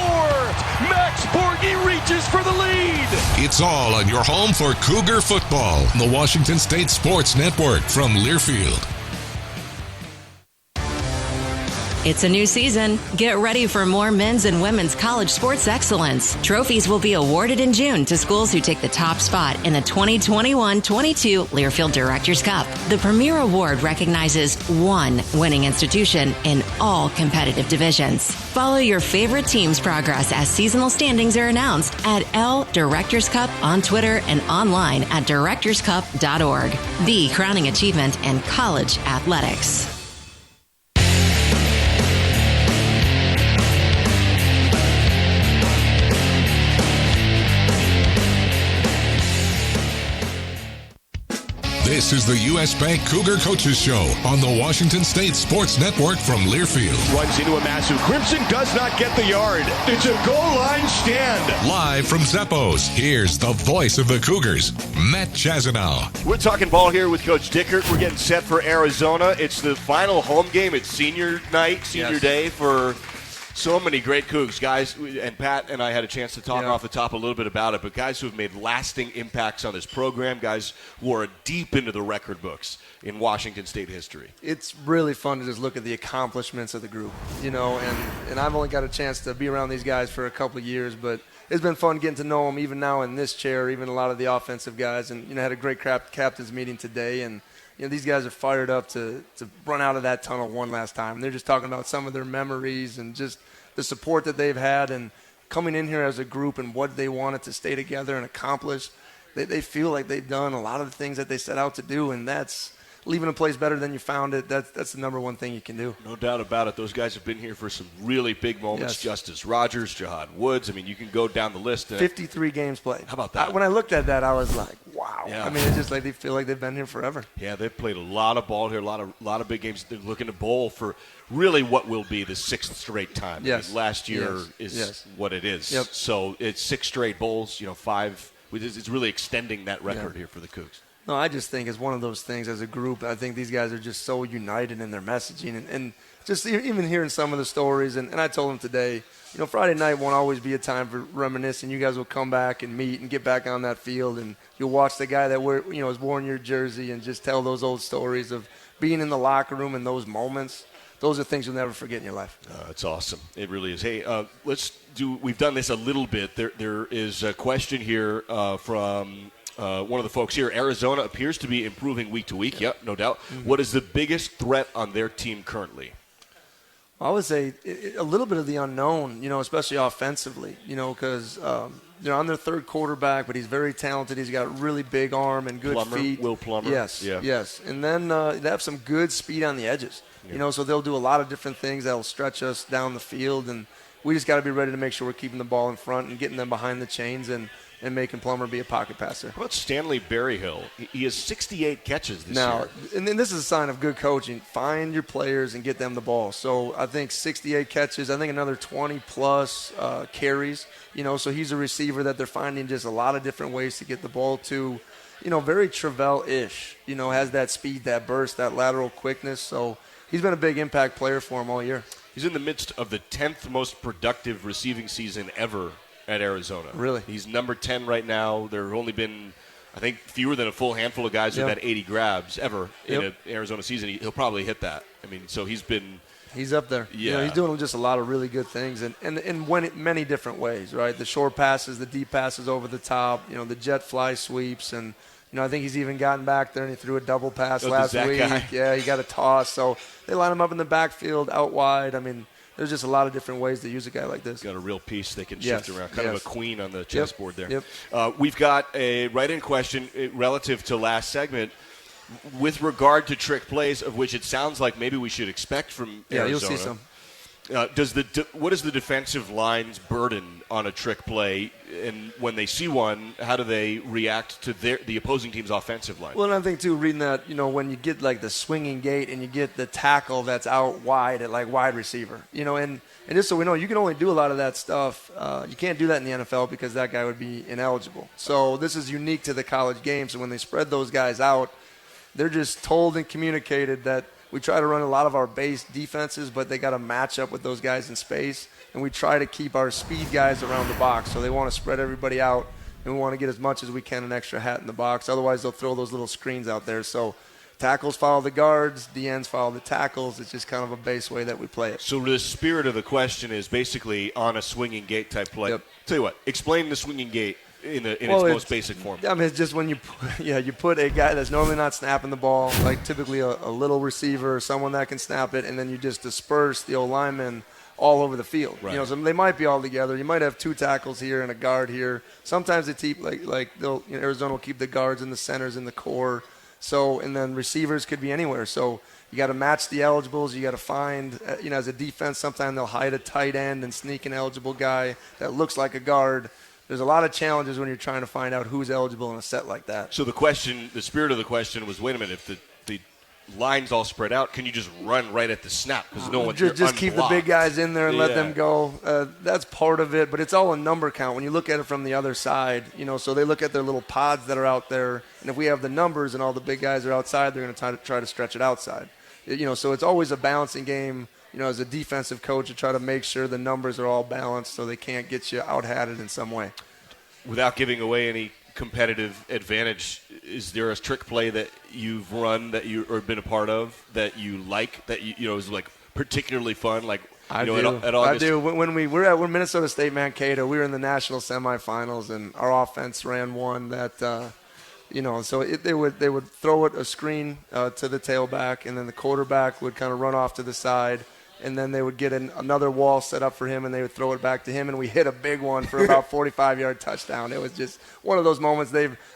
Max Borghi reaches for the lead. It's all on your home for Cougar football. The Washington State Sports Network from Learfield. It's a new season. Get ready for more men's and women's college sports excellence. Trophies will be awarded in June to schools who take the top spot in the 2021-22 Learfield Directors Cup. The premier award recognizes one winning institution in all competitive divisions. Follow your favorite team's progress as seasonal standings are announced at L Directors Cup on Twitter and online at directorscup.org. The crowning achievement in college athletics. This is the U.S. Bank Cougar Coaches Show on the Washington State Sports Network from Learfield. Runs into a massive Crimson, does not get the yard. It's a goal line stand. Live from Zeppos, here's the voice of the Cougars, Matt Chazanow. We're talking ball here with Coach Dickert. We're getting set for Arizona. It's the final home game. It's senior night, senior day for so many great Cougs. Guys, and Pat and I had a chance to talk off the top a little bit about it, but guys who have made lasting impacts on this program, guys who are deep into the record books in Washington State history. It's really fun to just look at the accomplishments of the group, and I've only got a chance to be around these guys for a couple of years, but it's been fun getting to know them even now in this chair, even a lot of the offensive guys, and had a great captain's meeting today, and these guys are fired up to run out of that tunnel one last time. They're just talking about some of their memories and just the support that they've had and coming in here as a group and what they wanted to stay together and accomplish. They feel like they've done a lot of the things that they set out to do, and that's leaving a place better than you found it. That's the number one thing you can do. No doubt about it. Those guys have been here for some really big moments. Yes. Justice Rogers, Jahad Woods. I mean, you can go down the list. 53 games played. How about that? When I looked at that, I was like, wow. Yeah. I mean, it's just like they feel like they've been here forever. Yeah, they've played a lot of ball here, a lot of big games. They're looking to bowl for really what will be the 6th straight time. Yes. I mean, last year is what it is. Yep. So it's 6 straight bowls, 5. It's really extending that record here for the Cougs. No, I just think it's one of those things as a group. I think these guys are just so united in their messaging. And just even hearing some of the stories, and I told them today, Friday night won't always be a time for reminiscing. You guys will come back and meet and get back on that field, and you'll watch the guy that has worn your jersey and just tell those old stories of being in the locker room and those moments. Those are things you'll never forget in your life. It's awesome. It really is. Hey, we've done this a little bit. There is a question here from one of the folks here. Arizona appears to be improving week to week. Yep, no doubt. Mm-hmm. What is the biggest threat on their team currently? I would say a little bit of the unknown, especially offensively, because they're on their third quarterback, but he's very talented. He's got a really big arm and good feet. Will Plummer. Yes. And then they have some good speed on the edges, so they'll do a lot of different things that will stretch us down the field, and we just got to be ready to make sure we're keeping the ball in front and getting them behind the chains and making Plummer be a pocket passer. How about Stanley Berryhill? He has 68 catches this year. And then this is a sign of good coaching. Find your players and get them the ball. So I think 68 catches. I think another 20-plus carries. So he's a receiver that they're finding just a lot of different ways to get the ball to. Very Travell-ish. Has that speed, that burst, that lateral quickness. So he's been a big impact player for him all year. He's in the midst of the 10th most productive receiving season ever at Arizona. Really? He's number 10 right now. There have only been, I think, fewer than a full handful of guys who've had 80 grabs ever in an Arizona season. He'll probably hit that. I mean, so he's up there. Yeah. He's doing just a lot of really good things and in many different ways, right? The short passes, the deep passes over the top, the jet fly sweeps. And, I think he's even gotten back there and he threw a double pass last week. Guy. Yeah, he got a toss. So they line him up in the backfield, out wide. I mean, there's just a lot of different ways to use a guy like this. Got a real piece they can shift around. Kind of a queen on the chessboard there. Yep. We've got a write-in question relative to last segment with regard to trick plays, of which it sounds like maybe we should expect from Arizona. Yeah, you'll see some. What is the defensive line's burden on a trick play, and when they see one, how do they react to the opposing team's offensive line? Well, and I think too, reading that, when you get like the swinging gate and you get the tackle that's out wide at like wide receiver, and just so we know, you can only do a lot of that stuff. You can't do that in the NFL because that guy would be ineligible. So this is unique to the college game. So when they spread those guys out, they're just told and communicated that we try to run a lot of our base defenses, but they got to match up with those guys in space. And we try to keep our speed guys around the box. So they want to spread everybody out, and we want to get as much as we can an extra hat in the box. Otherwise, they'll throw those little screens out there. So tackles follow the guards, the ends follow the tackles. It's just kind of a base way that we play it. So the spirit of the question is basically on a swinging gate type play. Yep. Tell you what, explain the swinging gate in its most basic form. I mean, it's just when you put a guy that's normally not snapping the ball, like typically a little receiver or someone that can snap it, and then you just disperse the O-linemen all over the field. Right. So they might be all together. You might have 2 tackles here and a guard here. Sometimes they keep Arizona will keep the guards and the centers in the core. So, and then receivers could be anywhere. So you got to match the eligibles. You got to find, as a defense, sometimes they'll hide a tight end and sneak an eligible guy that looks like a guard. There's a lot of challenges when you're trying to find out who's eligible in a set like that. So the spirit of the question was, wait a minute, if the line's all spread out, can you just run right at the snap? Because no one's just keep the big guys in there and let them go. That's part of it, but it's all a number count. When you look at it from the other side, so they look at their little pods that are out there, and if we have the numbers and all the big guys are outside, they're going to try to stretch it outside. So it's always a balancing game. As a defensive coach, you try to make sure the numbers are all balanced so they can't get you out-hatted in some way. Without giving away any competitive advantage, is there a trick play that you've run that you or been a part of that you like, that is like particularly fun? Like I do. At August? I do. When we're Minnesota State Mankato, we were in the national semifinals, and our offense ran one that So they would throw it a screen to the tailback, and then the quarterback would kind of run off to the side, and then they would get another wall set up for him, and they would throw it back to him, and we hit a big one for about 45-yard touchdown. It was just one of those moments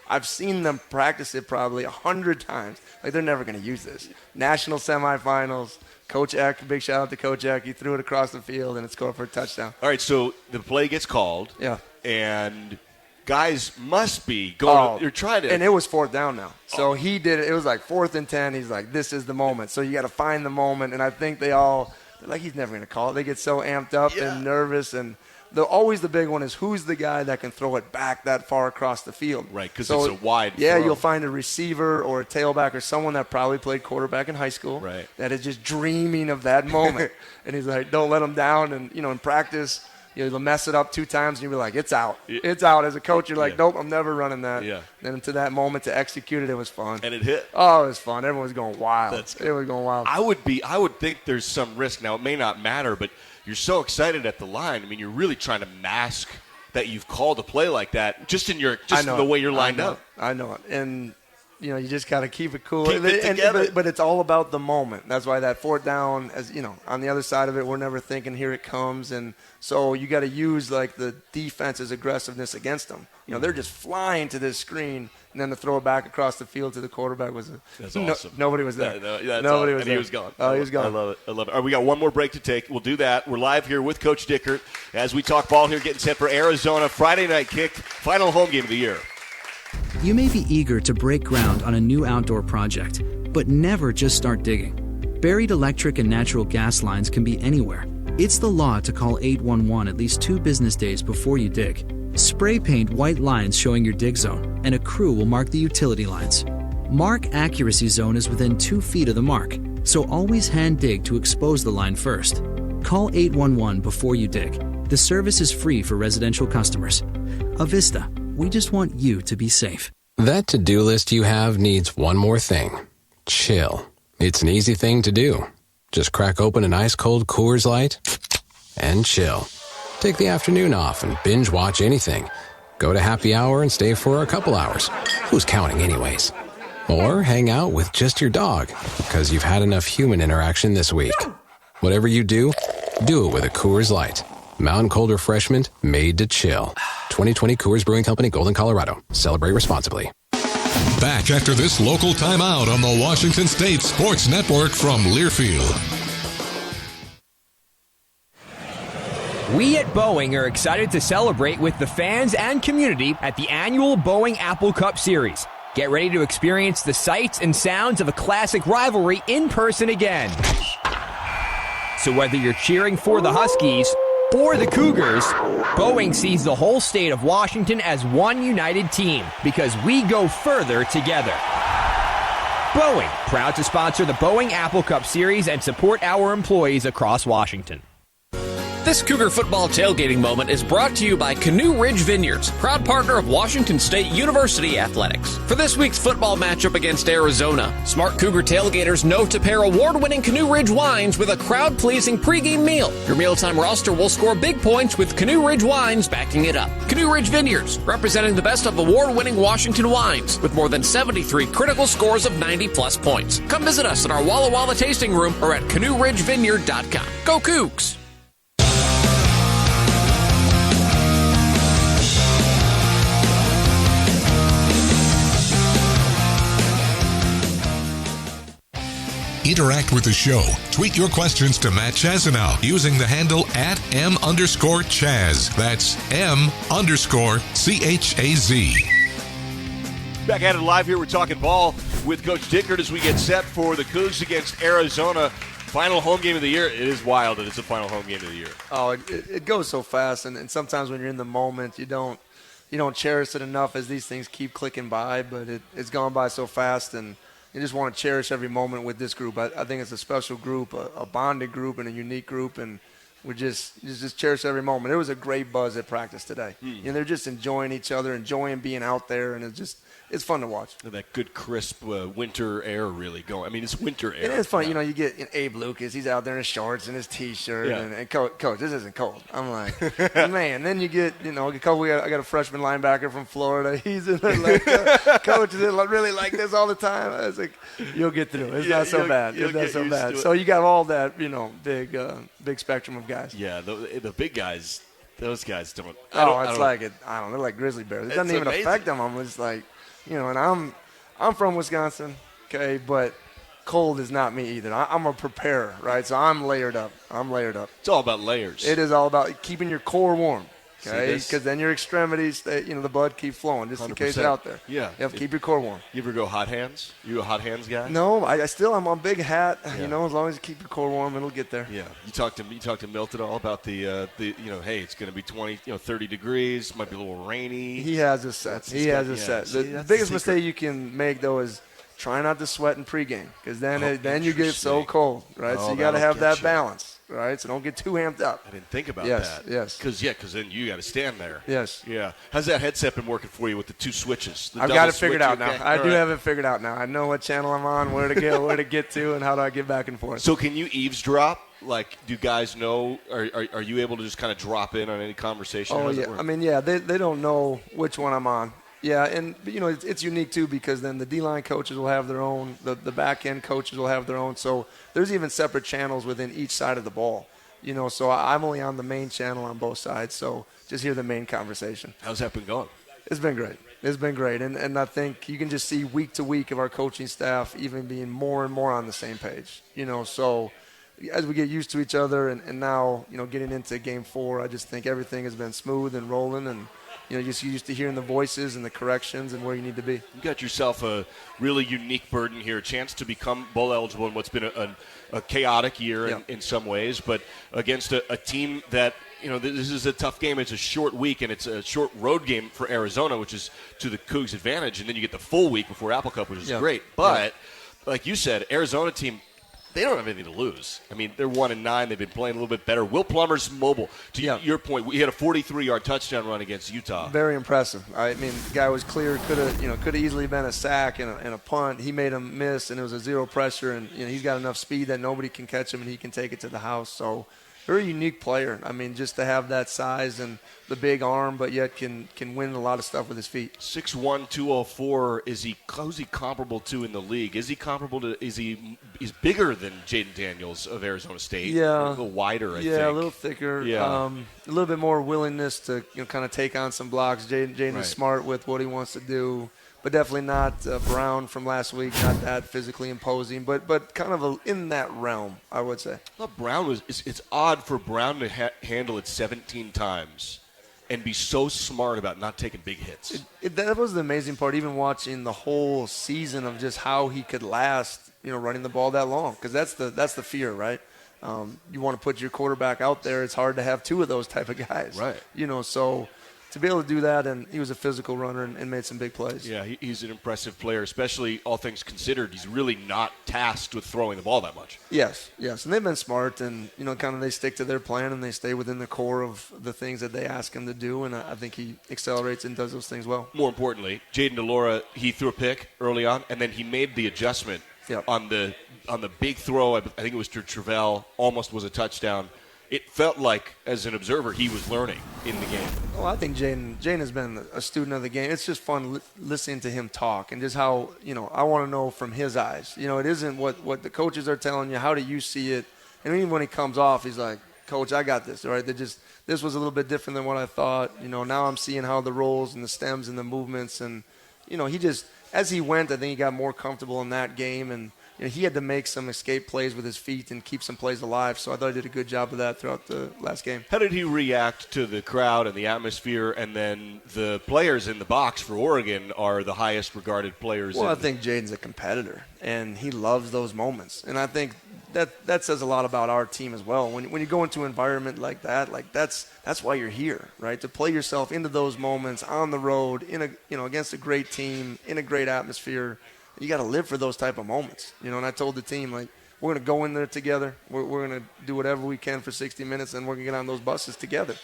I've seen them practice it probably 100 times. Like, they're never going to use this. National semifinals, Coach Eck, big shout out to Coach Eck. He threw it across the field, and it scored for a touchdown. All right, so the play gets called. Yeah. And guys must be going. You're trying to. And it was 4th down now. So he did it. It was like 4th and 10. He's like, this is the moment. So you got to find the moment. And I think they're like, he's never going to call it. They get so amped up and nervous. And always the big one is who's the guy that can throw it back that far across the field. Right, because it's a wide throw. You'll find a receiver or a tailback or someone that probably played quarterback in high school that is just dreaming of that moment. And he's like, don't let him down. And, in practice, you'll mess it up 2 times, and you'll be like, it's out. It's out. As a coach, you're like, nope, I'm never running that. Yeah. Then to that moment to execute it, it was fun. And it hit. Oh, it was fun. Everyone was going wild. That's good. It was going wild. I would think there's some risk. Now, it may not matter, but you're so excited at the line. I mean, you're really trying to mask that you've called a play like that just in the way you're lined up. I know it. And you just got to keep it cool. Keep it together. But it's all about the moment. That's why that 4th down, as on the other side of it, we're never thinking, here it comes. And so you got to use like the defense's aggressiveness against them. They're just flying to this screen, and then to throw it back across the field to the quarterback that's awesome. Nobody was there. Nobody was there. He was gone. Oh, he was gone. I love it. All right, we got one more break to take. We'll do that. We're live here with Coach Dickert as we talk ball here, getting set for Arizona Friday night kick, final home game of the year. You may be eager to break ground on a new outdoor project, but never just start digging. Buried electric and natural gas lines can be anywhere. It's the law to call 811 at least 2 business days before you dig. Spray paint white lines showing your dig zone, and a crew will mark the utility lines. Mark accuracy zone is within 2 feet of the mark, so always hand dig to expose the line first. Call 811 before you dig. The service is free for residential customers. Avista, we just want you to be safe. That to-do list you have needs one more thing. Chill. It's an easy thing to do. Just crack open an ice-cold Coors Light and chill. Take the afternoon off and binge watch anything. Go to happy hour and stay for a couple hours. Who's counting anyways? Or hang out with just your dog, because you've had enough human interaction this week. Whatever you do it with a Coors Light. Mountain Cold Refreshment made to chill. 2020 Coors Brewing Company, Golden, Colorado. Celebrate responsibly. Back after this local timeout on the Washington State Sports Network from Learfield. We at Boeing are excited to celebrate with the fans and community at the annual Boeing Apple Cup Series. Get ready to experience the sights and sounds of a classic rivalry in person again. So whether you're cheering for the Huskies or the Cougars, Boeing sees the whole state of Washington as one united team because we go further together. Boeing, proud to sponsor the Boeing Apple Cup Series and support our employees across Washington. This Cougar football tailgating moment is brought to you by Canoe Ridge Vineyards, proud partner of Washington State University Athletics. For this week's football matchup against Arizona, smart Cougar tailgaters know to pair award-winning Canoe Ridge wines with a crowd-pleasing pregame meal. Your mealtime roster will score big points with Canoe Ridge wines backing it up. Canoe Ridge Vineyards, representing the best of award-winning Washington wines with more than 73 critical scores of 90-plus points. Come visit us in our Walla Walla tasting room or at canoeridgevineyard.com. Go Cougs! Interact with the show. Tweet your questions to Matt Chazanow using the handle @M_Chaz. That's M_CHAZ. Back at it live here. We're talking ball with Coach Dickert as we get set for the Cougs against Arizona. Final home game of the year. It is wild that it's a final home game of the year. Oh, it goes so fast, and sometimes when you're in the moment, you don't cherish it enough as these things keep clicking by, but it's gone by so fast, and you just want to cherish every moment with this group. I think it's a special group, a bonded group, and a unique group, and we just cherish every moment. It was a great buzz at practice today. They're just enjoying each other, enjoying being out there, and it's fun to watch. And that good, crisp winter air really going. I mean, it's winter air. And it's fun. You get Abe Lucas. He's out there in his shorts and his T-shirt. Yeah. And Coach, this isn't cold. I'm like, man. Then you get, I got a freshman linebacker from Florida. He's in there like, Coach, is it really like this all the time? I was like, you'll get through it. It's not so bad. It's not so bad. So you got all that, big spectrum of guys. Yeah, the big guys, those guys don't. They're like grizzly bears. It doesn't even affect them. I'm just like, and I'm from Wisconsin, okay, but cold is not me either. I'm a preparer, right? So I'm layered up. It's all about layers. It is all about keeping your core warm, okay? Because then your extremities, the blood keeps flowing just 100%. In case it's out there. Yeah. You have to keep your core warm. You ever go hot hands? You a hot hands guy? No, I'm on big hat. Yeah. As long as you keep your core warm, it'll get there. Yeah. You talked to Milt at all about the hey, it's going to be 20, 30 degrees. Might be a little rainy. He has his set. The biggest mistake you can make though is try not to sweat in pregame, because then you get so cold, right? So you got to have that balance, right? So don't get too amped up. I didn't think about that. Yes. Because then you got to stand there. Yes. Yeah. How's that headset been working for you with the two switches? I've got it figured out now. I do have it figured out now. I know what channel I'm on, where to go, where to get to, and how do I get back and forth. So can you eavesdrop? Like, do guys know? Are you able to just kind of drop in on any conversation? Oh, yeah. They don't know which one I'm on. Yeah, and it's unique too, because then the D-line coaches will have their own, the back end coaches will have their own. So there's even separate channels within each side of the ball. So I'm only on the main channel on both sides. So just hear the main conversation. How's that been going? It's been great. And I think you can just see week to week of our coaching staff even being more and more on the same page. So as we get used to each other and now, getting into game 4, I just think everything has been smooth and rolling, and just used to hearing the voices and the corrections and where you need to be. You got yourself a really unique burden here, a chance to become bowl eligible in what's been a chaotic year in some ways, but against a team that, this is a tough game. It's a short week, and it's a short road game for Arizona, which is to the Cougs' advantage, and then you get the full week before Apple Cup, which is great. But, like you said, Arizona team, they don't have anything to lose. I mean, they're 1-9. They've been playing a little bit better. Will Plummer's mobile. To your point, we had a 43-yard touchdown run against Utah. Very impressive. I mean, the guy was clear. Could have easily been a sack and a punt. He made him miss, and it was a zero pressure. And he's got enough speed that nobody can catch him, and he can take it to the house. So, very unique player. I mean, just to have that size and the big arm, but yet can win a lot of stuff with his feet. 6'1", 204. Who's he comparable to in the league? Is he comparable to? He's bigger than Jaden Daniels of Arizona State. Yeah, a little wider. I think. Yeah, a little thicker. Yeah, a little bit more willingness to kind of take on some blocks. Jaden is smart with what he wants to do. But definitely not Brown from last week, not that physically imposing, but kind of in that realm, I would say. Well, Brown it's odd for Brown to handle it 17 times and be so smart about not taking big hits. That was the amazing part, even watching the whole season of just how he could last, running the ball that long, because that's the fear, right? You want to put your quarterback out there. It's hard to have two of those type of guys. Right. So to be able to do that, and he was a physical runner and made some big plays. Yeah, he's an impressive player, especially all things considered. He's really not tasked with throwing the ball that much. Yes, and they've been smart, and kind of they stick to their plan and they stay within the core of the things that they ask him to do, and I think he accelerates and does those things well. More importantly, Jaden DeLora, he threw a pick early on, and then he made the adjustment on the big throw. I think it was to Travell, almost was a touchdown. It felt like, as an observer, he was learning in the game. Well, I think Jane has been a student of the game. It's just fun listening to him talk and just how, I want to know from his eyes. It isn't what the coaches are telling you. How do you see it? And even when he comes off, he's like, Coach, I got this, all right? This was a little bit different than what I thought. Now I'm seeing how the rolls and the stems and the movements. And, he just, as he went, I think he got more comfortable in that game. And, he had to make some escape plays with his feet and keep some plays alive. So I thought he did a good job of that throughout the last game. How did he react to the crowd and the atmosphere? And then the players in the box for Oregon are the highest regarded players. Well, I think Jaden's a competitor, and he loves those moments. And I think that says a lot about our team as well. When you go into an environment like that, that's why you're here, right? To play yourself into those moments on the road against a great team in a great atmosphere. You got to live for those type of moments, And I told the team, we're going to go in there together. We're going to do whatever we can for 60 minutes, and we're going to get on those buses together,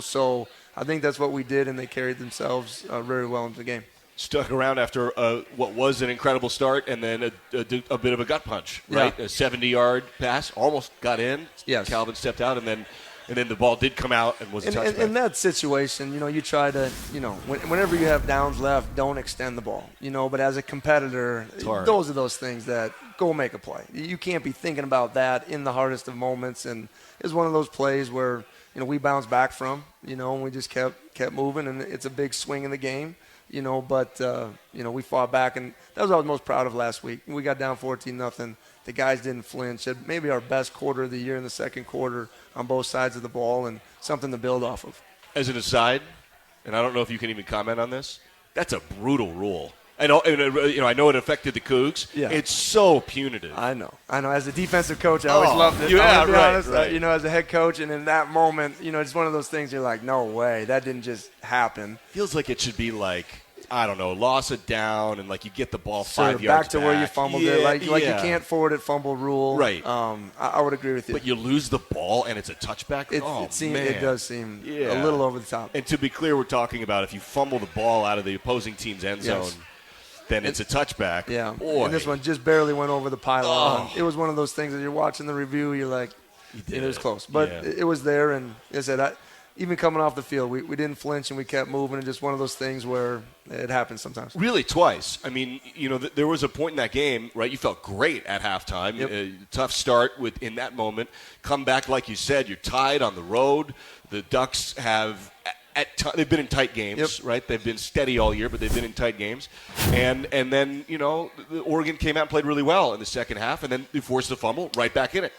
So I think that's what we did, and they carried themselves very well into the game. stuck around after what was an incredible start and then a bit of a gut punch, right? Yeah. A 70-yard pass, almost got in. Yes. Calvin stepped out, and then the ball did come out and was a touchback. In that situation, you try to, whenever you have downs left, don't extend the ball, But as a competitor, those are those things that go make a play. You can't be thinking about that in the hardest of moments. And it was one of those plays where, we bounced back from, and we just kept moving, and it's a big swing in the game. But we fought back, and that was what I was most proud of last week. We got down 14-0. The guys didn't flinch. Had maybe our best quarter of the year in the second quarter on both sides of the ball, and something to build off of. As an aside, and I don't know if you can even comment on this, that's a brutal rule. I know it affected the Cougs. Yeah. It's so punitive. I know. As a defensive coach, I always loved it. Yeah, I'll be honest, right. As a head coach, and in that moment, it's one of those things you're like, no way, that didn't just happen. Feels like it should be like, I don't know, loss of down, and like you get the ball 5 yards back to where you fumbled it. Like you can't forward it fumble rule. Right. I would agree with you. But you lose the ball and it's a touchback? It does seem a little over the top. And to be clear, we're talking about if you fumble the ball out of the opposing team's end zone, then it's a touchback. Yeah. Boy. And this one just barely went over the pylon. It was one of those things that you're watching the review, you're like, it was close. But it was there, and as I said, even coming off the field, we didn't flinch and we kept moving, and just one of those things where it happens sometimes. Really, twice. I mean, there was a point in that game, right? You felt great at halftime. Yep. Tough start in that moment. Come back, like you said, you're tied on the road. The Ducks have they've been in tight games, right? They've been steady all year, but they've been in tight games. And then, Oregon came out and played really well in the second half, and then they forced the fumble, right back in it.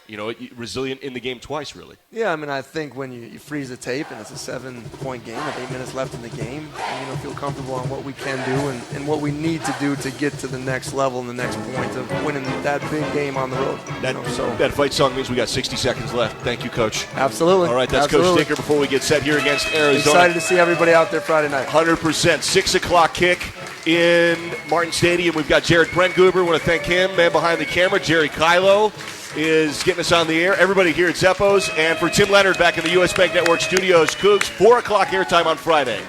Resilient in the game twice, really. Yeah, I think when you freeze the tape and it's a 7-point game with 8 minutes left in the game, and, feel comfortable on what we can do and what we need to do to get to the next level and the next point of winning that big game on the road. That fight song means we got 60 seconds left. Thank you, Coach. Absolutely. All right, that's Coach Dickert before we get set here against Arizona. Excited to see everybody out there Friday night. 100%. 6 o'clock kick in Martin Stadium. We've got Jared Brentgruber. Want to thank him. Man behind the camera, Jerry Kylo, is getting us on the air. Everybody here at Zeppo's. And for Tim Leonard back in the U.S. Bank Network studios, Cougs, 4 o'clock airtime on Friday.